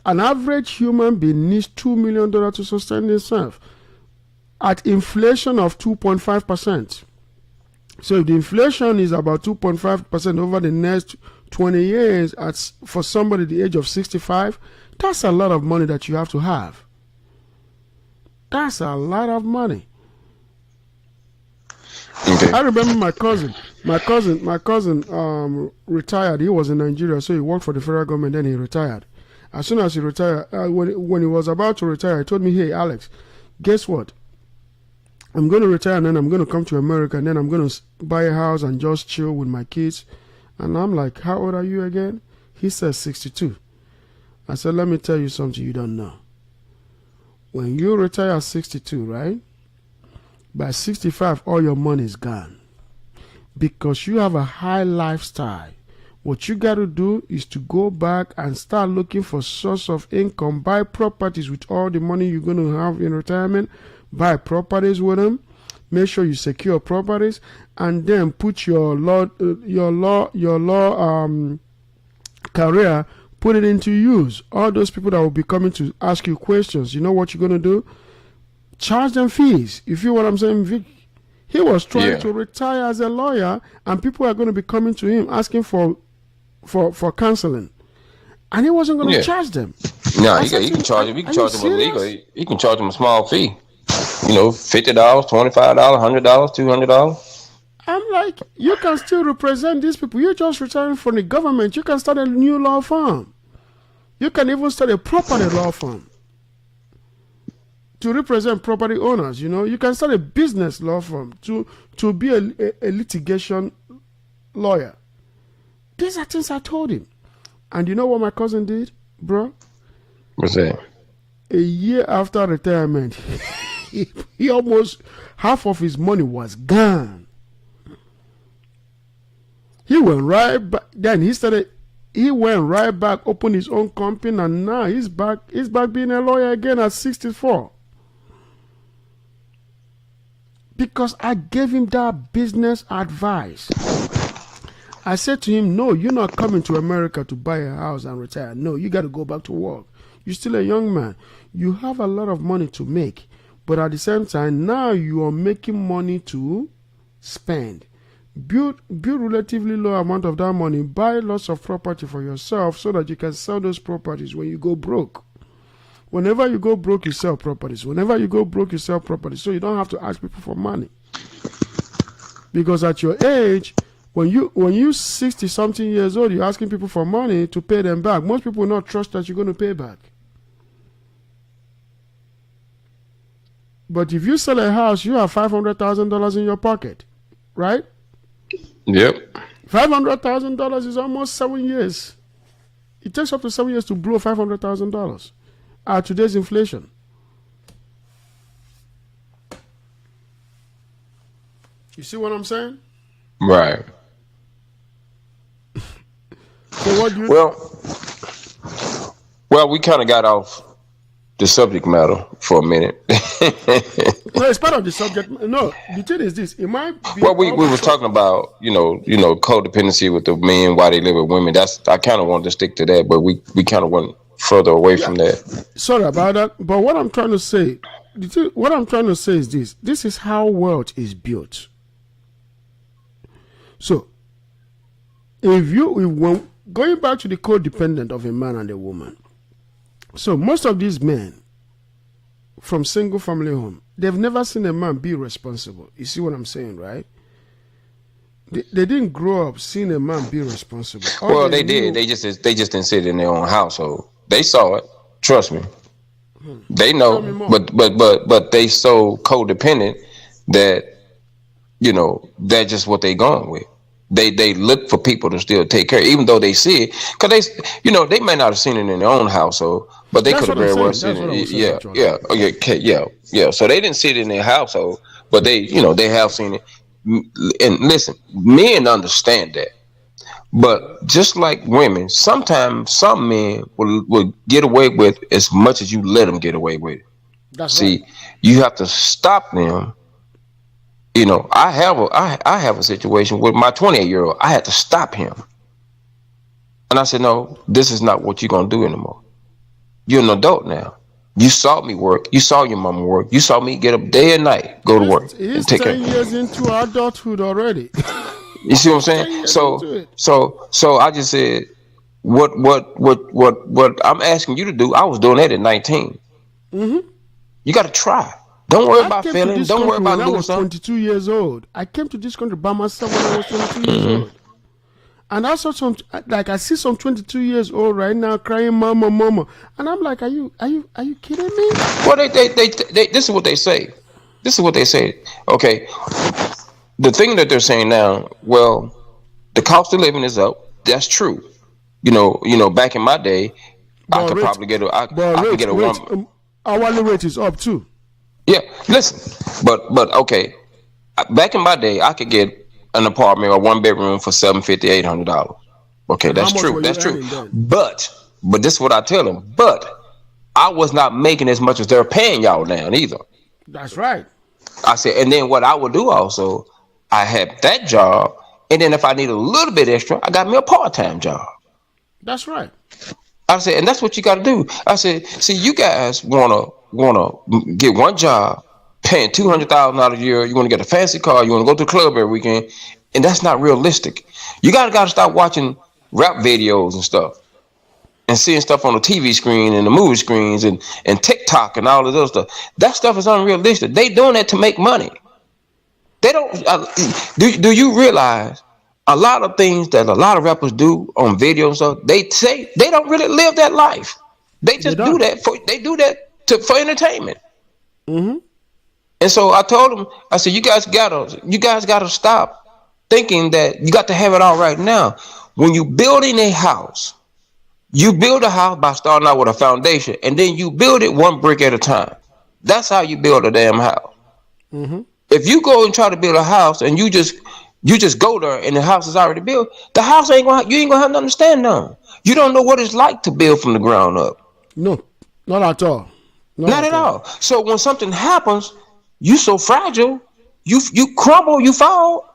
An average human being needs $2 million to sustain himself at inflation of 2.5%. So if the inflation is about 2.5% over the next 20 years for somebody the age of 65, that's a lot of money that you have to have. That's a lot of money. Okay. I remember my cousin retired. He was in Nigeria, so he worked for the federal government, then he retired. As soon as he retired, when he was about to retire, he told me, hey, Alex, guess what? I'm going to retire and then I'm going to come to America and then I'm going to buy a house and just chill with my kids. And I'm like, how old are you again? He says 62. I said, let me tell you something you don't know. When you retire at 62, right? By 65, all your money is gone. Because you have a high lifestyle. What you got to do is to go back and start looking for source of income. Buy properties with all the money you're going to have in retirement. Buy properties with them. Make sure you secure properties, and then put your law career. Put it into use. All those people that will be coming to ask you questions, you know what you're going to do? Charge them fees. You feel what I'm saying, Vic? He was trying to retire as a lawyer, and people are going to be coming to him asking for counseling, and he wasn't going to charge them. No, he can charge him. He can charge him illegal. He can charge him a small fee. $50, $25, $100, $200. I'm like, you can still represent these people. You're just retiring from the government. You can start a new law firm. You can even start a property law firm to represent property owners. You can start a business law firm to be a litigation lawyer. These are things I told him. And you know what my cousin did, bro? What's that? A year after retirement, he almost, half of his money was gone. He went right back. Then he went right back, opened his own company, and now he's back being a lawyer again at 64. Because I gave him that business advice. I said to him, no, you're not coming to America to buy a house and retire. No, you got to go back to work. You're still a young man. You have a lot of money to make. But at the same time, now you are making money to spend. Build relatively low amount of that money. Buy lots of property for yourself so that you can sell those properties when you go broke. Whenever you go broke, you sell properties. Whenever you go broke, you sell properties. So you don't have to ask people for money. Because at your age, when you 60 something years old, you're asking people for money to pay them back. Most people will not trust that you're going to pay back. But if you sell a house, you have $500,000 in your pocket, right? Yep. $500,000 is almost 7 years. It takes up to 7 years to blow $500,000 at today's inflation. You see what I'm saying? Right. So what do you? Well, we kind of got off the subject matter for a minute. No, it's part of the subject. No, the thing is this: it might be. Well, we were talking about codependency with the men, why they live with women. I kind of wanted to stick to that, but we kind of went further away from that. Sorry about that, but what I'm trying to say, is this: this is how wealth is built. So, when going back to the codependent of a man and a woman, so most of these men from single family home, they've never seen a man be responsible. You see what I'm saying, right? They didn't grow up seeing a man be responsible. Well, they did. They just didn't sit in their own household. They saw it. Trust me. They know, but they so codependent that that's just what they going with. They look for people to still take care, even though they see it, because they may not have seen it in their own household, but they could have very well seen it. Yeah. So they didn't see it in their household, but they have seen it. And listen, men understand that, but just like women, sometimes some men will get away with as much as you let them get away with it. See, you have to stop them. I have a situation with my 28-year-old. I had to stop him. And I said, no, this is not what you're going to do anymore. You're an adult now. You saw me work. You saw your mama work. You saw me get up day and night, go to work, He's and take 10 care. years into adulthood already. You see what I'm 10 saying? years into it. So I just said, what I'm asking you to do, I was doing that at 19. You got to try. Don't worry I about came to failing. this Don't worry country about when I was losing. 22 years old. I came to this country by myself when I was 22 years old. And I saw some, like I see some 22 years old right now crying, mama, mama. And I'm like, are you kidding me? Well, this is what they say. This is what they say. Okay, the thing that they're saying now, well, the cost of living is up. That's true. Back in my day, I But could rate, probably get a, but I could get a rate, one. hourly rate is up too. Yeah, listen, but okay. Back in my day, I could get an apartment or one bedroom for $750, $800. Okay, And how that's much true. were you That's true. earning then? But this is what I tell them. But I was not making as much as they're paying y'all now either. That's right. I said, and then what I would do also, I had that job, and then if I need a little bit extra, I got me a part-time job. That's right. I said, and that's what you got to do. I said, see, you guys wanna get one job, paying $200,000 a year. You want to get a fancy car. You want to go to the club every weekend, and that's not realistic. You gotta stop watching rap videos and stuff, and seeing stuff on the TV screen and the movie screens and TikTok and all of those stuff. That stuff is unrealistic. They doing that to make money. They don't. Do you realize a lot of things that a lot of rappers do on video and stuff? They say they don't really live that life. They just do don't. that for entertainment. Mm-hmm. And so I told them, I said, you guys gotta stop thinking that you got to have it all right now. When you building a house, you build a house by starting out with a foundation, and then you build it one brick at a time. That's how you build a damn house. Mm-hmm. If you go and try to build a house and you just go there and the house is already built, the house you ain't gonna have nothing to stand on. You don't know what it's like to build from the ground up. No, not at all. Not at all. So when something happens, you so fragile, you crumble, you fall,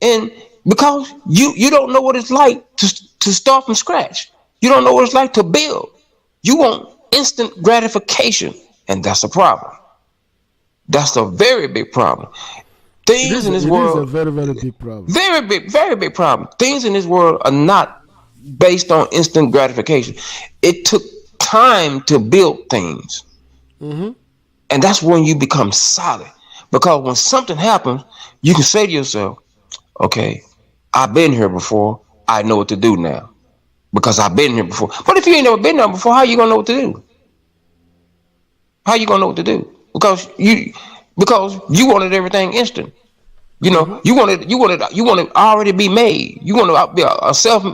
and because you don't know what it's like to start from scratch. You don't know what it's like to build. You want instant gratification, and that's a problem. That's a very big problem. Things in this world is a very, very big problem. very big problem. Things in this world are not based on instant gratification. It took time to build things. Mm-hmm. And that's when you become solid. Because when something happens, you can say to yourself, okay, I've been here before. I know what to do now. Because I've been here before. But if you ain't never been there before, how you gonna know what to do? How you gonna know what to do? Because you wanted everything instant. You know, Mm-hmm. you want it already be made. You want to be a self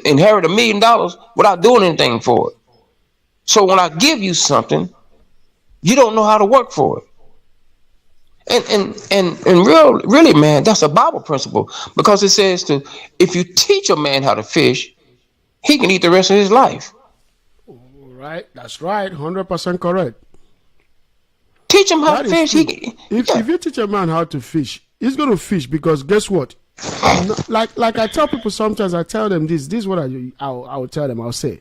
inherit $1 million without doing anything for it. So when I give you something, you don't know how to work for it. And really, man, that's a Bible principle, because it says if you teach a man how to fish, he can eat the rest of his life. Right, that's right, 100% correct. Teach him how That to is fish. true. If you teach a man how to fish, he's going to fish, because guess what? Like I tell people sometimes, I tell them this is what I'll tell them. I'll say,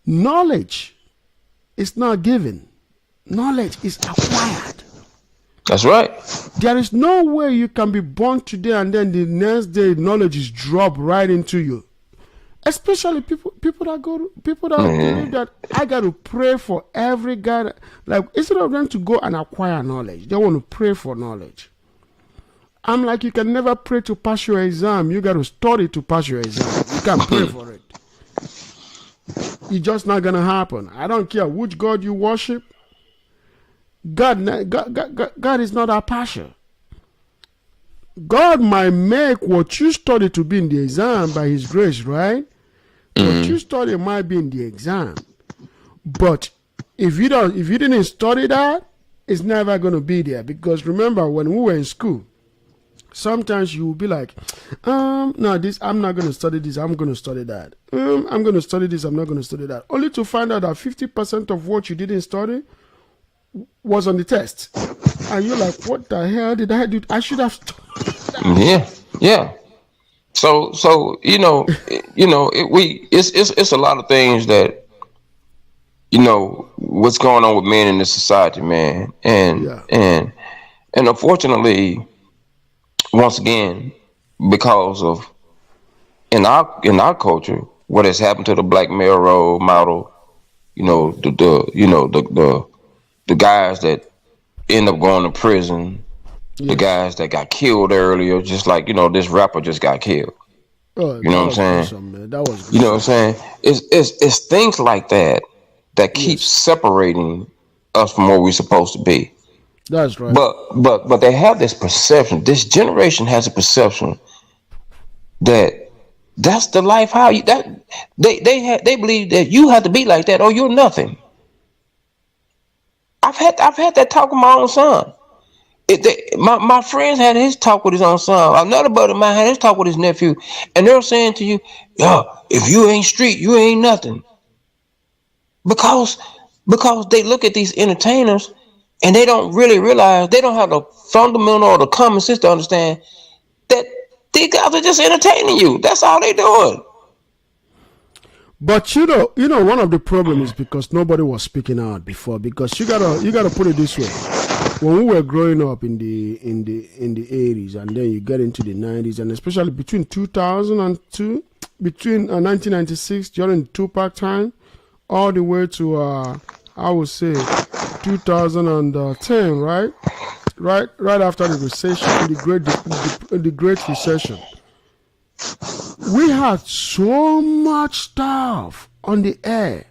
knowledge is not given. Knowledge is acquired. That's right. There is no way you can be born today and then the next day knowledge is dropped right into you. Especially people that believe that I got to pray for every guy. Like, instead of them to go and acquire knowledge, they want to pray for knowledge. I'm like, you can never pray to pass your exam. You got to study to pass your exam. You can't pray for it. It's just not gonna happen. I don't care which God you worship. God is not a passion. God might make what you study to be in the exam by His grace, right? What you study might be in the exam, but if you didn't study that, it's never going to be there. Because remember, when we were in school, sometimes you will be like, no, this I'm not going to study this. I'm going to study that. I'm going to study this. I'm not going to study that. Only to find out that 50% of what you didn't study was on the test, and you're like, what the hell did I do? I should have studied. Yeah. So it's a lot of things that you know what's going on with men in this society, man, Yeah. and unfortunately, once again, because of in our culture, what has happened to the black male role model, the guys that end up going to prison, the Yes. guys that got killed earlier, just like this rapper just got killed. Oh, You know that what I'm was saying? gruesome, man. That was You know what I'm gruesome. saying? It's things like that that keep Yes. separating us from where we're supposed to be. That's right. But they have this perception. This generation has a perception that that's the life how you that they believe that you have to be like that or you're nothing. I've had that talk with my own son. My friends had his talk with his own son. Another buddy of mine had his talk with his nephew, and they're saying to you, "Yo, if you ain't street, you ain't nothing." Because they look at these entertainers and they don't really realize they don't have the fundamental or the common sense to understand that these guys are just entertaining you. That's all they doing. But one of the problems is because nobody was speaking out before. Because you gotta put it this way: when we were growing up in the 80s, and then you get into the 90s, and especially between 2002, between 1996 during the Tupac time, all the way to I would say 2010, right? Right after the recession, the Great Recession, we had so much stuff on the air.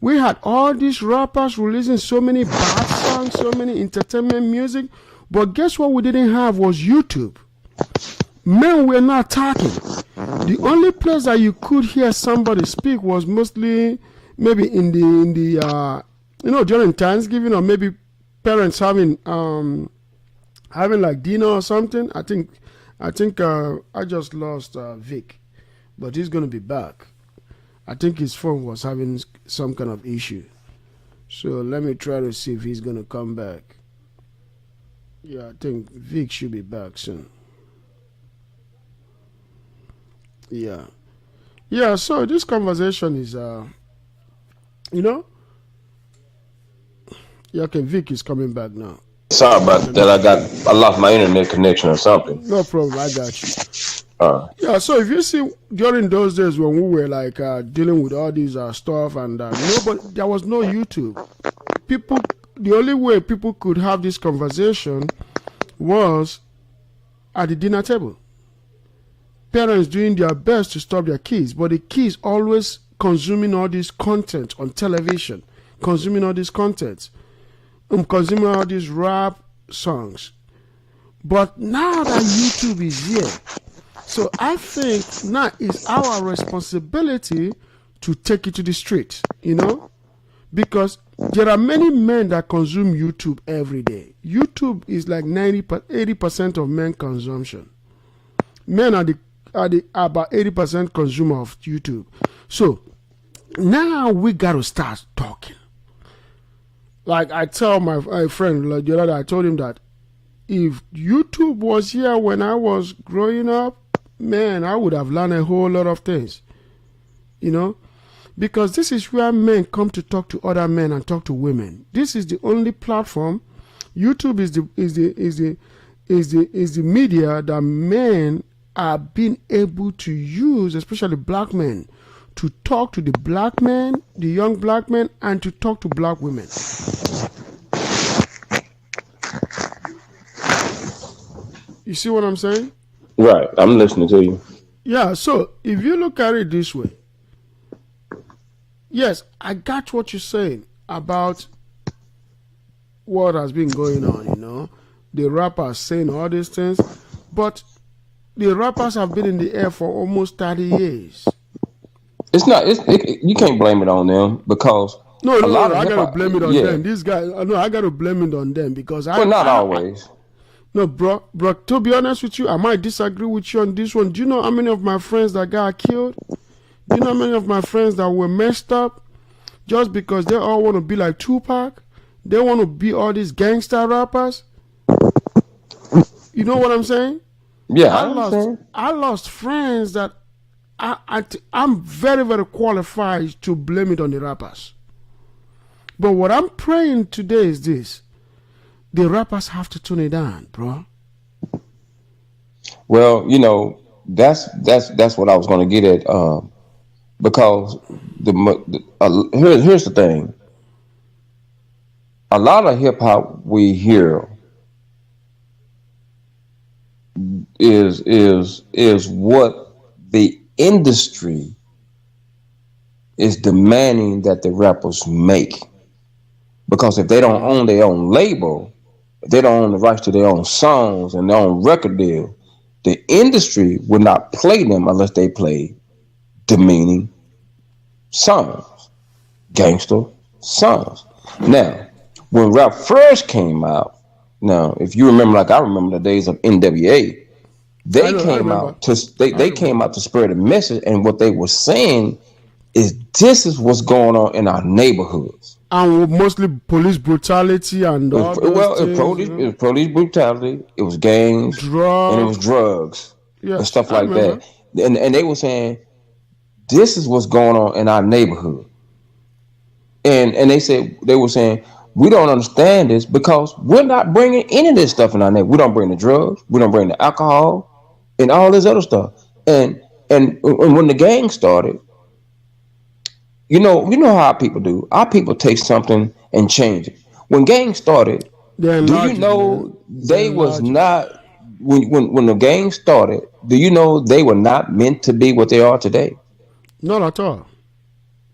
We had all these rappers releasing so many bad songs, so many entertainment music, but guess what we didn't have was YouTube. Men were not talking. The only place that you could hear somebody speak was mostly maybe in the during Thanksgiving, or maybe parents having like dinner or something. I think I just lost Vic, but he's gonna be back. I think his phone was having some kind of issue. So let me try to see if he's gonna come back. Yeah, I think Vic should be back soon. Yeah. Yeah, so this conversation is you know, yeah, okay, Vic is coming back now. Sorry about Let me that. try. I lost my internet connection or something. No problem, I got you. Uh, Yeah, so if you see during those days when we were like dealing with all these stuff, and nobody, there was no YouTube. People, the only way people could have this conversation was at the dinner table. Parents doing their best to stop their kids, but the kids always consuming all this content on television, consuming all this content, consuming all these rap songs. But now that YouTube is here, so I think now it's our responsibility to take it to the street, because there are many men that consume YouTube every day. YouTube is like 80% of men consumption. Men are about 80% consumer of YouTube. So now we got to start talking. Like I tell my friend, like the other day, I told him that if YouTube was here when I was growing up, man, I would have learned a whole lot of things. Because this is where men come to talk to other men and talk to women. This is the only platform. YouTube is the media that men are being able to use, especially black men, to talk to the black men, the young black men, and to talk to black women. You see what I'm saying? right. I'm listening to you. Yeah, so if you look at it this way, yes, I got what you're saying about what has been going on, the rappers saying all these things, but the rappers have been in the air for almost 30 years. It's not. You can't blame it on them because No, a no, no, lot no, of I hip gotta hop. blame it on Yeah, them. These guys, no, I gotta blame it on them because but not always. no, bro, to be honest with you, I might disagree with you on this one. Do you know how many of my friends that got killed? Do you know how many of my friends that were messed up just because they all want to be like Tupac? They want to be all these gangster rappers. You know what I'm saying? Yeah, I I lost understand. I lost friends that I'm very, very qualified to blame it on the rappers. But what I'm praying today is this: the rappers have to tune it down, bro. Well, that's what I was going to get at. Because here's the thing: a lot of hip hop we hear is what the industry is demanding that the rappers make. Because if they don't own their own label, if they don't own the rights to their own songs and their own record deal, the industry would not play them unless they play demeaning songs, gangster songs. Now, when rap first came out, now if you remember, like I remember the days of NWA, they came out to spread a message, and what they were saying is this is what's going on in our neighborhoods. And mostly police brutality and all those things, it was police brutality, it was gangs, drugs, and it was drugs, yes, and stuff like that. And they were saying this is what's going on in our neighborhood. And they were saying we don't understand this because we're not bringing any of this stuff in our neighborhood. We don't bring the drugs, we don't bring the alcohol, and all this other stuff. And when the gang started, you know how our people do. Our people take something and change it. When gang started, do you know they was not when the gang started? Do you know they were not meant to be what they are today? Not at all.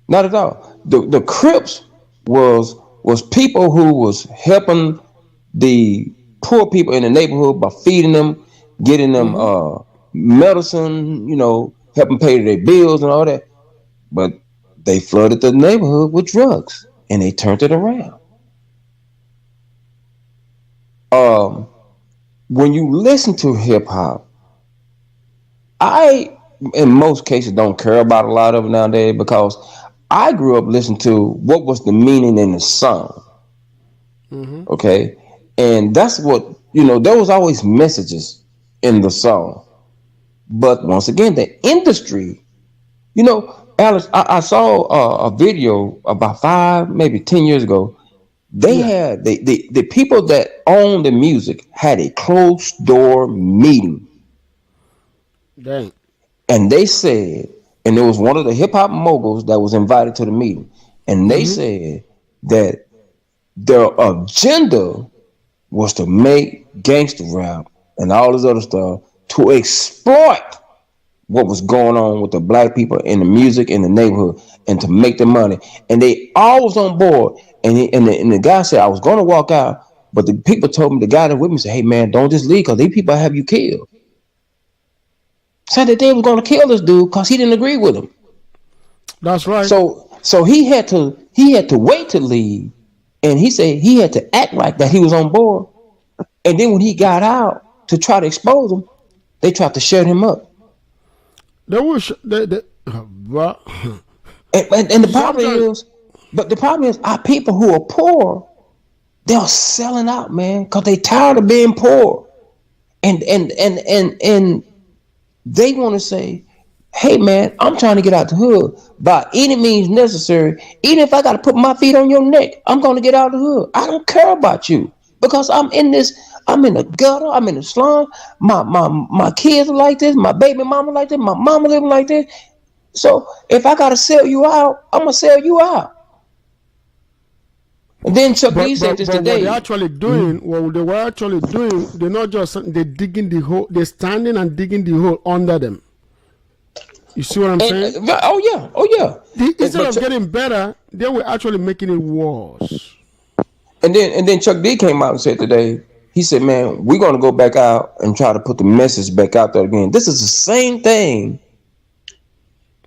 Not at all. The Crips was people who was helping the poor people in the neighborhood by feeding them, getting them medicine, helping pay their bills and all that. But they flooded the neighborhood with drugs and they turned it around. When you listen to hip hop, I in most cases don't care about a lot of it nowadays because I grew up listening to what was the meaning in the song. Okay, and that's what there was always messages in the song. But once again, the industry, Alex, I saw a video about 5, maybe 10 years ago. They had the people that own the music had a closed door meeting. Dang. And they said, and there was one of the hip hop moguls that was invited to the meeting, and they said that their agenda was to make gangster rap and all this other stuff to exploit what was going on with the black people in the music in the neighborhood and to make the money. And they all was on board. And the guy said, I was going to walk out, but the people told me, the guy that with me said, hey man, don't just leave because these people have you killed. Said that they were going to kill this dude because he didn't agree with him. That's right. So he had to wait to leave, and he said he had to act like that he was on board. And then when he got out to try to expose him, they tried to shut him up. They wish and the problem is our people who are poor, they're selling out, man, because they tired of being poor, and they want to say, hey man, I'm trying to get out the hood by any means necessary. Even if I got to put my feet on your neck, I'm going to get out of the hood. I don't care about you because I'm in the gutter, I'm in the slum. My kids are like this, my baby mama like this, my mama living like this. So if I got to sell you out, I'm going to sell you out. And then Chuck D said this today. What they're actually doing, they're not just they're digging the hole, they're standing and digging the hole under them. You see what I'm saying? Oh yeah. Instead of getting better, they were actually making it worse. And then Chuck D came out and said today, he said, man, we're gonna go back out and try to put the message back out there again. This is the same thing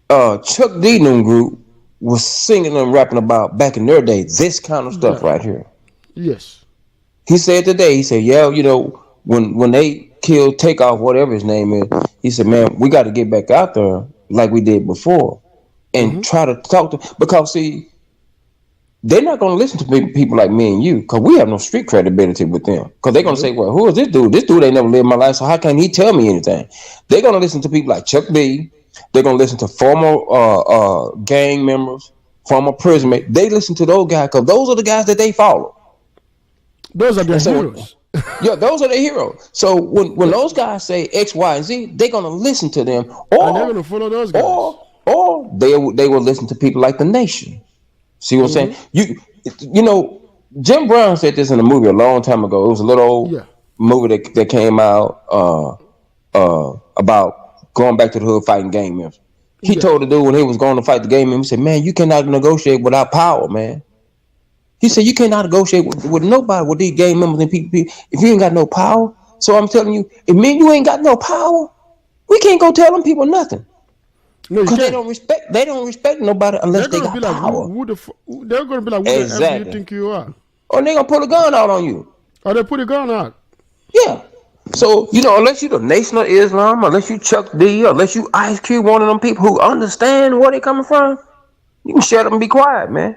Chuck D and them group was singing and rapping about back in their day, this kind of stuff right here. Yes. He said today, he said, yeah, when they killed Takeoff, whatever his name is, he said, man, we got to get back out there like we did before and try to talk to, because see, they're not going to listen to people like me and you because we have no street credibility with them, because they're going to say, well, who is this dude? This dude ain't never lived my life, so how can he tell me anything? They're going to listen to people like Chuck D, They're gonna listen to former gang members, former prison mates. They listen to those guys because those are the guys that they follow. Those are their And so, heroes. yeah, those are the heroes. So when those guys say X, Y, and Z, they're gonna listen to them, And they're gonna follow those guys. or they will listen to people like the Nation. See what I'm saying? You know, Jim Brown said this in a movie a long time ago. It was a little old Yeah. movie that came out about going back to the hood fighting gang members. He told the dude when he was going to fight the gang members, he said, "Man, you cannot negotiate without power, man." He said, "You cannot negotiate with nobody, with these gang members and people if you ain't got no power." So I'm telling you, it mean you ain't got no power. We can't go tell them people nothing. No, you Because can't. they don't respect nobody unless They're they gonna got be like, power. they're gonna be like, who the F do you Exactly. think you are? Or they gonna pull a gun out on you. Or they put a gun out. Yeah. So, you know, unless you the Nation of Islam, unless you Chuck D, unless you Ice Cube, one of them people who understand where they coming from, you can shut up and be quiet, man.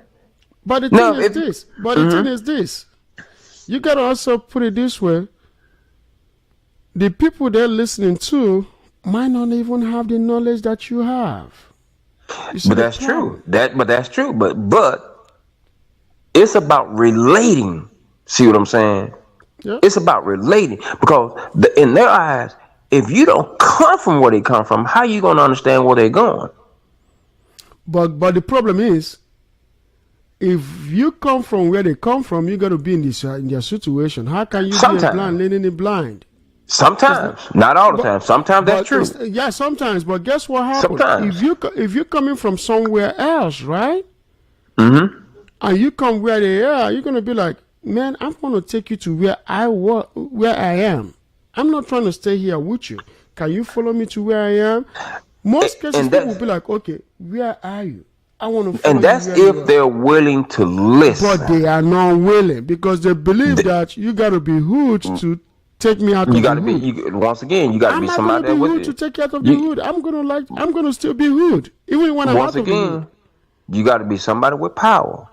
But the Now, thing is if- this. The thing is this. You gotta also put it this way. The people they're listening to might not even have the knowledge that you have. You see But the that's problem? true. But that's true. But it's about relating. See what I'm saying? Yeah. It's about relating because in their eyes, if you don't come from where they come from, how you gonna understand where they're going? But the problem is, if you come from where they come from, you got to be in their situation. How can you be a Sometimes. blind leading the blind? Sometimes, not all the time. Sometimes that's true. Yeah, sometimes. But guess what happens? Sometimes. If you're coming from somewhere else, right? Mm-hmm. And you come where they are, you're gonna be like, man, I'm gonna take you to where I am. I'm not trying to stay here with you. Can you follow me to where I am? Most cases, and people that- will be like, okay, where are you? I want to follow And that's you where you if are. they're willing to listen. But they are not willing because they believe that you got to be hood to take me out You of got to the be. hood. Once again, you got to I'm be not somebody gonna that be hood with to it. take you out of the hood. I'm gonna still be hood even when I'm Once out of the hood. again, you got to be somebody with power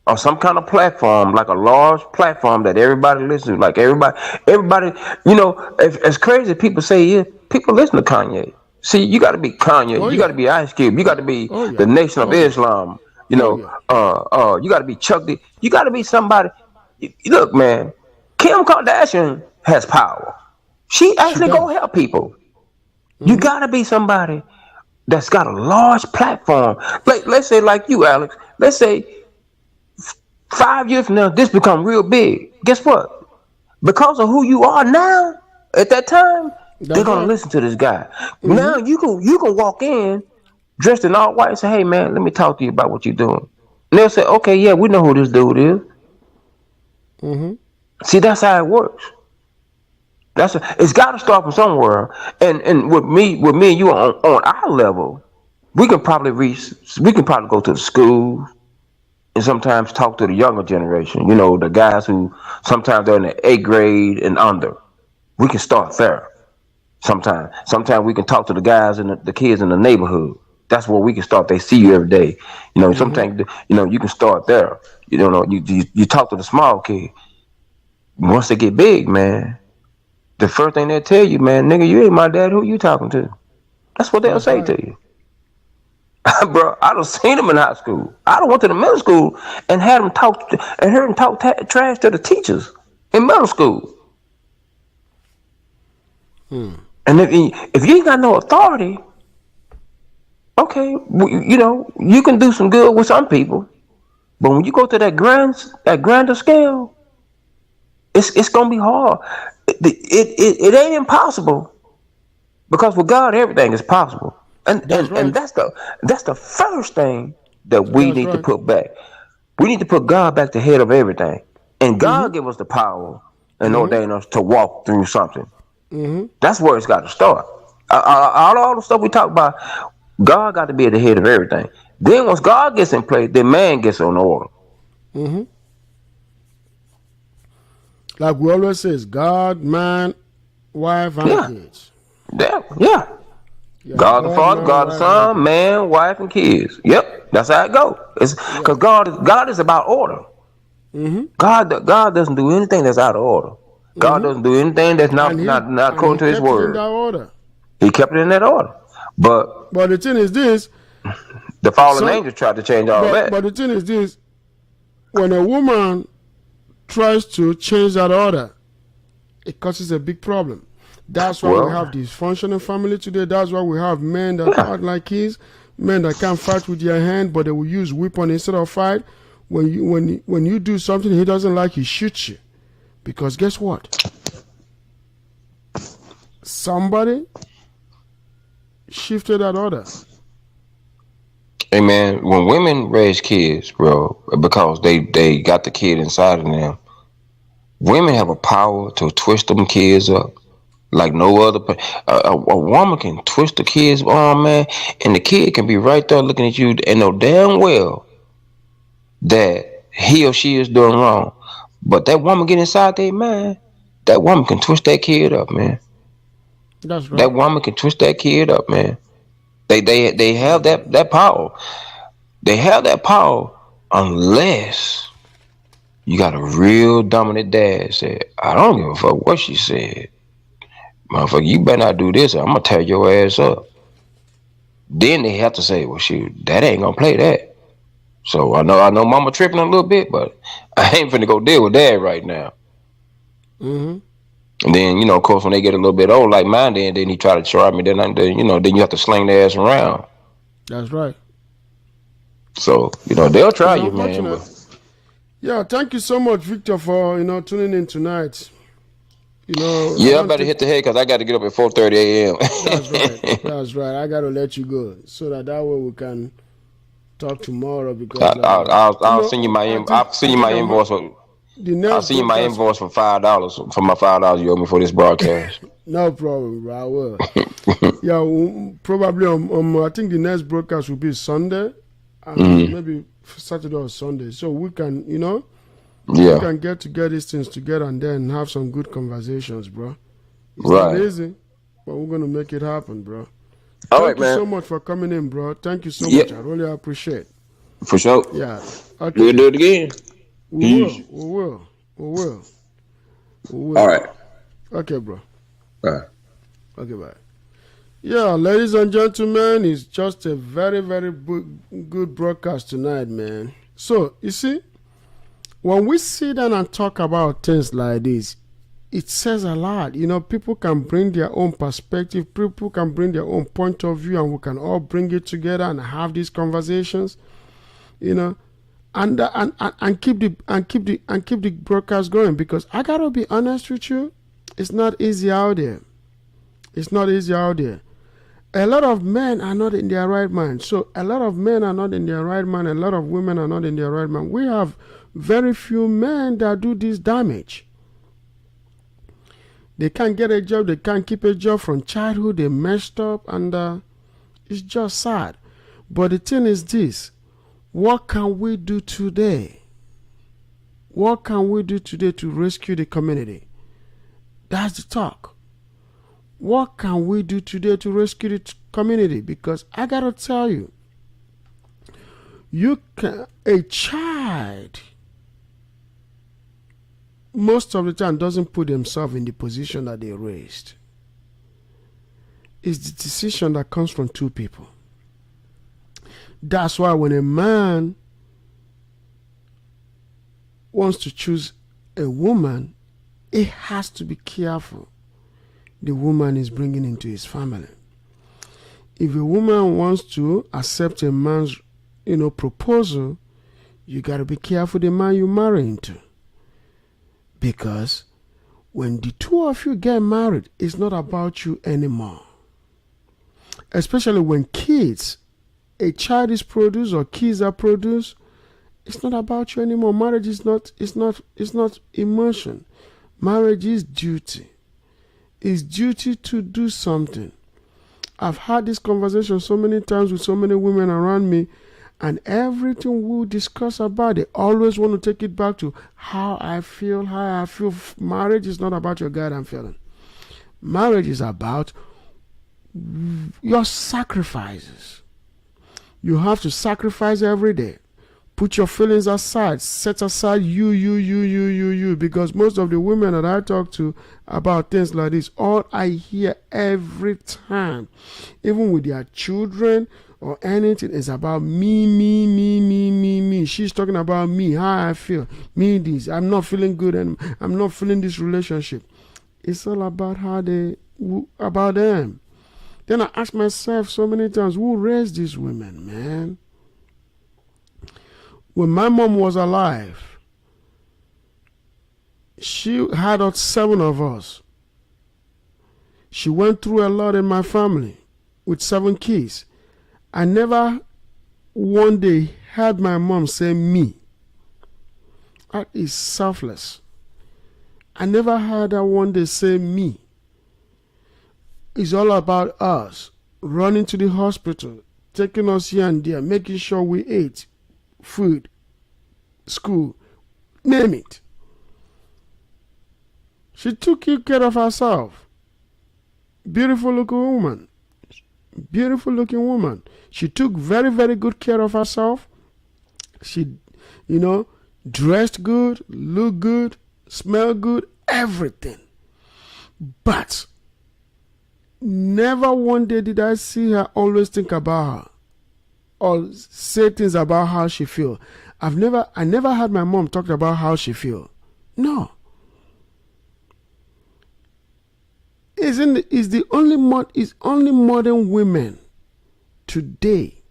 or some kind of platform, like a large platform that everybody listens to. Like everybody. You know, as crazy as people say is, people listen to Kanye. See, you got to be Kanye. Oh, you yeah. got to be Ice Cube. You got to be Oh, yeah. the Nation of Oh, yeah. Islam. You know, you got to be Chuck D. You got to be somebody. Look, man, Kim Kardashian has power. She actually does. go help people. You got to be somebody that's got a large platform. Like, let's say, like you, Alex. Let's say 5 years from now, this become real big. Guess what? Because of who you are now, at that time, they're gonna right. listen to this guy. Now you can walk in dressed in all white and say, "Hey, man, let me talk to you about what you're doing." And they'll say, "Okay, yeah, we know who this dude is." See, that's how it works. It's got to start from somewhere. And with me and you on our level, we can probably go to the school and sometimes talk to the younger generation. You know, the guys who sometimes they're in the 8th grade and under. We can start there. Sometimes we can talk to the guys and the kids in the neighborhood. That's where we can start. They see you every day. You know, sometimes you can start there. You don't know, you talk to the small kid. Once they get big, man, the first thing they'll tell you, man, nigga, you ain't my dad. Who you talking to? That's what they'll say to you. Bro, I done seen them in high school. I done went to the middle school and heard them talk trash to the teachers in middle school. And if you ain't got no authority, okay, you know, you can do some good with some people, but when you go to that grander scale, it's gonna be hard. It ain't impossible, because with God everything is possible, and that's the first thing that we need to put back. We need to put God back the head of everything, and God give us the power and ordain us to walk through something. That's where it's got to start. All the stuff we talk about, God got to be at the head of everything. Then once God gets in place, then man gets on order. Like we always says, God, man, wife, and kids. Yeah. God the Father, God the Son, man, wife, and kids. Yep, that's how it goes. It's because God is about order. God doesn't do anything that's out of order. God doesn't do anything that's not according to His word. Order. He kept it in that order. But the thing is this. the fallen angel tried to change all that. But the thing is this. When a woman tries to change that order, it causes a big problem. That's why we have dysfunctional family today. That's why we have men that act like kids, men that can't fight with their hand, but they will use weapon instead of fight. When you do something he doesn't like, he shoots you. Because guess what? Somebody shifted that order. Hey man, when women raise kids, bro, because they got the kid inside of them, women have a power to twist them kids up like no other. A woman can twist the kid's arm, man, and the kid can be right there looking at you and know damn well that he or she is doing wrong. But that woman get inside their mind, that woman can twist that kid up, man. That's right. That woman can twist that kid up, man. They have that power. They have that power unless you got a real dominant dad said, I don't give a fuck what she said. Motherfucker, you better not do this or I'm gonna tear your ass up. Then they have to say, well shoot, that ain't gonna play that. So I know mama tripping a little bit, but I ain't finna go deal with that right now. Mm-hmm. And then, of course, when they get a little bit old, like mine, then he try to try me. Then you have to sling their ass around. That's right. So they'll try you, man. But... Yeah, thank you so much, Victor, for tuning in tonight. Yeah, I better hit the head because I got to get up at 4:30 a.m. That's right. That's right. I got to let you go so that way we can talk tomorrow. Because I'll send you my invoice. I'll send you my invoice for $5 for my $5 you owe me for this broadcast. No problem, bro. I will. Yeah, probably I think the next broadcast will be Sunday, and maybe Saturday or Sunday, so we can we can get these things together and then have some good conversations, bro. It's not easy, but we're gonna make it happen, bro. Thank you so much for coming in, bro. Thank you so much. I really appreciate it. For sure. Yeah. Okay. We'll do it again. We will. All right. Okay, bro. All right. Okay, bye. Yeah, ladies and gentlemen, it's just a very, very good broadcast tonight, man. So, you see, when we sit down and talk about things like this, it says a lot. People can bring their own perspective, people can bring their own point of view, and we can all bring it together and have these conversations, and keep the broadcast going. Because I gotta be honest with you, it's not easy out there. It's not easy out there. A lot of men are not in their right mind. So a lot of men are not in their right mind. A lot of women are not in their right mind. We have very few men that do this damage. They can't get a job. They can't keep a job from childhood. They messed up, and it's just sad. But the thing is this: what can we do today? What can we do today to rescue the community? That's the talk. What can we do today to rescue the community? Because I gotta tell you, a child most of the time doesn't put themselves in the position that they raised. It's the decision that comes from two people. That's why when a man wants to choose a woman, he has to be careful the woman is bringing into his family. If a woman wants to accept a man's proposal, you got to be careful the man you marry into. Because when the two of you get married, it's not about you anymore. Especially when a child is produced or kids are produced, it's not about you anymore. Marriage is not emotion. Marriage is duty. It's duty to do something. I've had this conversation so many times with so many women around me, and everything we discuss about it, always want to take it back to how I feel. Marriage is not about your goddamn feeling. Marriage is about your sacrifices. You have to sacrifice every day. Put your feelings aside. Set aside you do, because most of the women that I talk to about things like this, all I hear every time, even with their children or anything, is about me, me, me, me, me, me. She's talking about me, how I feel, me this. I'm not feeling good, and I'm not feeling this relationship. It's all about about them. Then I ask myself so many times, who raised these women, man? When my mom was alive, she had us 7 of us. She went through a lot in my family with 7 kids. I never one day heard my mom say me. That is selfless. I never heard her one day say me. It's all about us running to the hospital, taking us here and there, making sure we ate, food, school, name it. She took care of herself. Beautiful looking woman. Beautiful looking woman. She took very, very good care of herself. She, dressed good, looked good, smelled good, everything. But never one day did I see her always think about her or say things about how she feel. I never had my mom talk about how she feel. No. It's only modern women today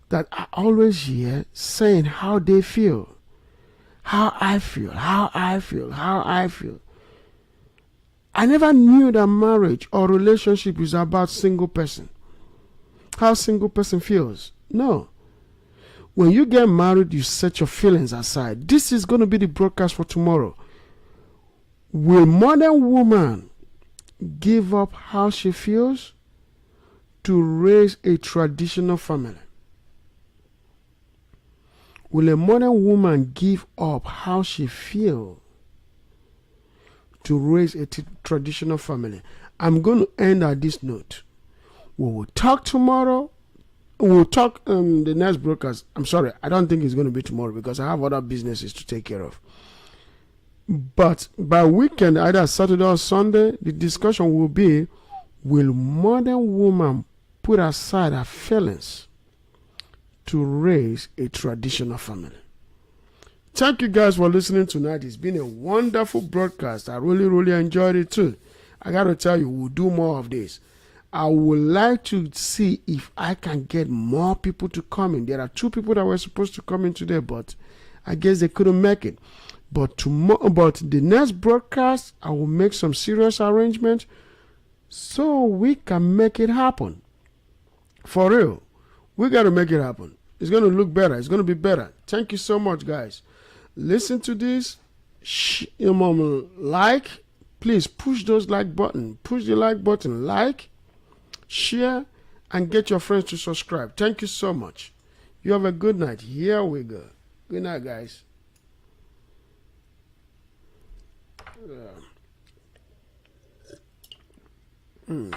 that I always hear saying how they feel. How I feel, how I feel, how I feel. I never knew that marriage or relationship is about single person. How single person feels. No. When you get married, you set your feelings aside. This is going to be the broadcast for tomorrow. Will modern woman give up how she feels to raise a traditional family? Will a modern woman give up how she feels to raise a traditional family? I'm going to end at this note. We will talk tomorrow. We'll talk the next broadcast. I'm sorry, I don't think it's going to be tomorrow because I have other businesses to take care of. But by weekend, either Saturday or Sunday, the discussion will be, will modern woman put aside her feelings to raise a traditional family? Thank you guys for listening tonight. It's been a wonderful broadcast. I really, really enjoyed it too. I got to tell you, we'll do more of this. I would like to see if I can get more people to come in. There are 2 people that were supposed to come in today, but I guess they couldn't make it. But the next broadcast, I will make some serious arrangements so we can make it happen. For real. We got to make it happen. It's going to look better. It's going to be better. Thank you so much, guys. Listen to this. Like. Please push those like button. Push the like button. Like, share, and get your friends to subscribe. Thank you so much. You have a good night. Here we go. Good night, guys. Yeah.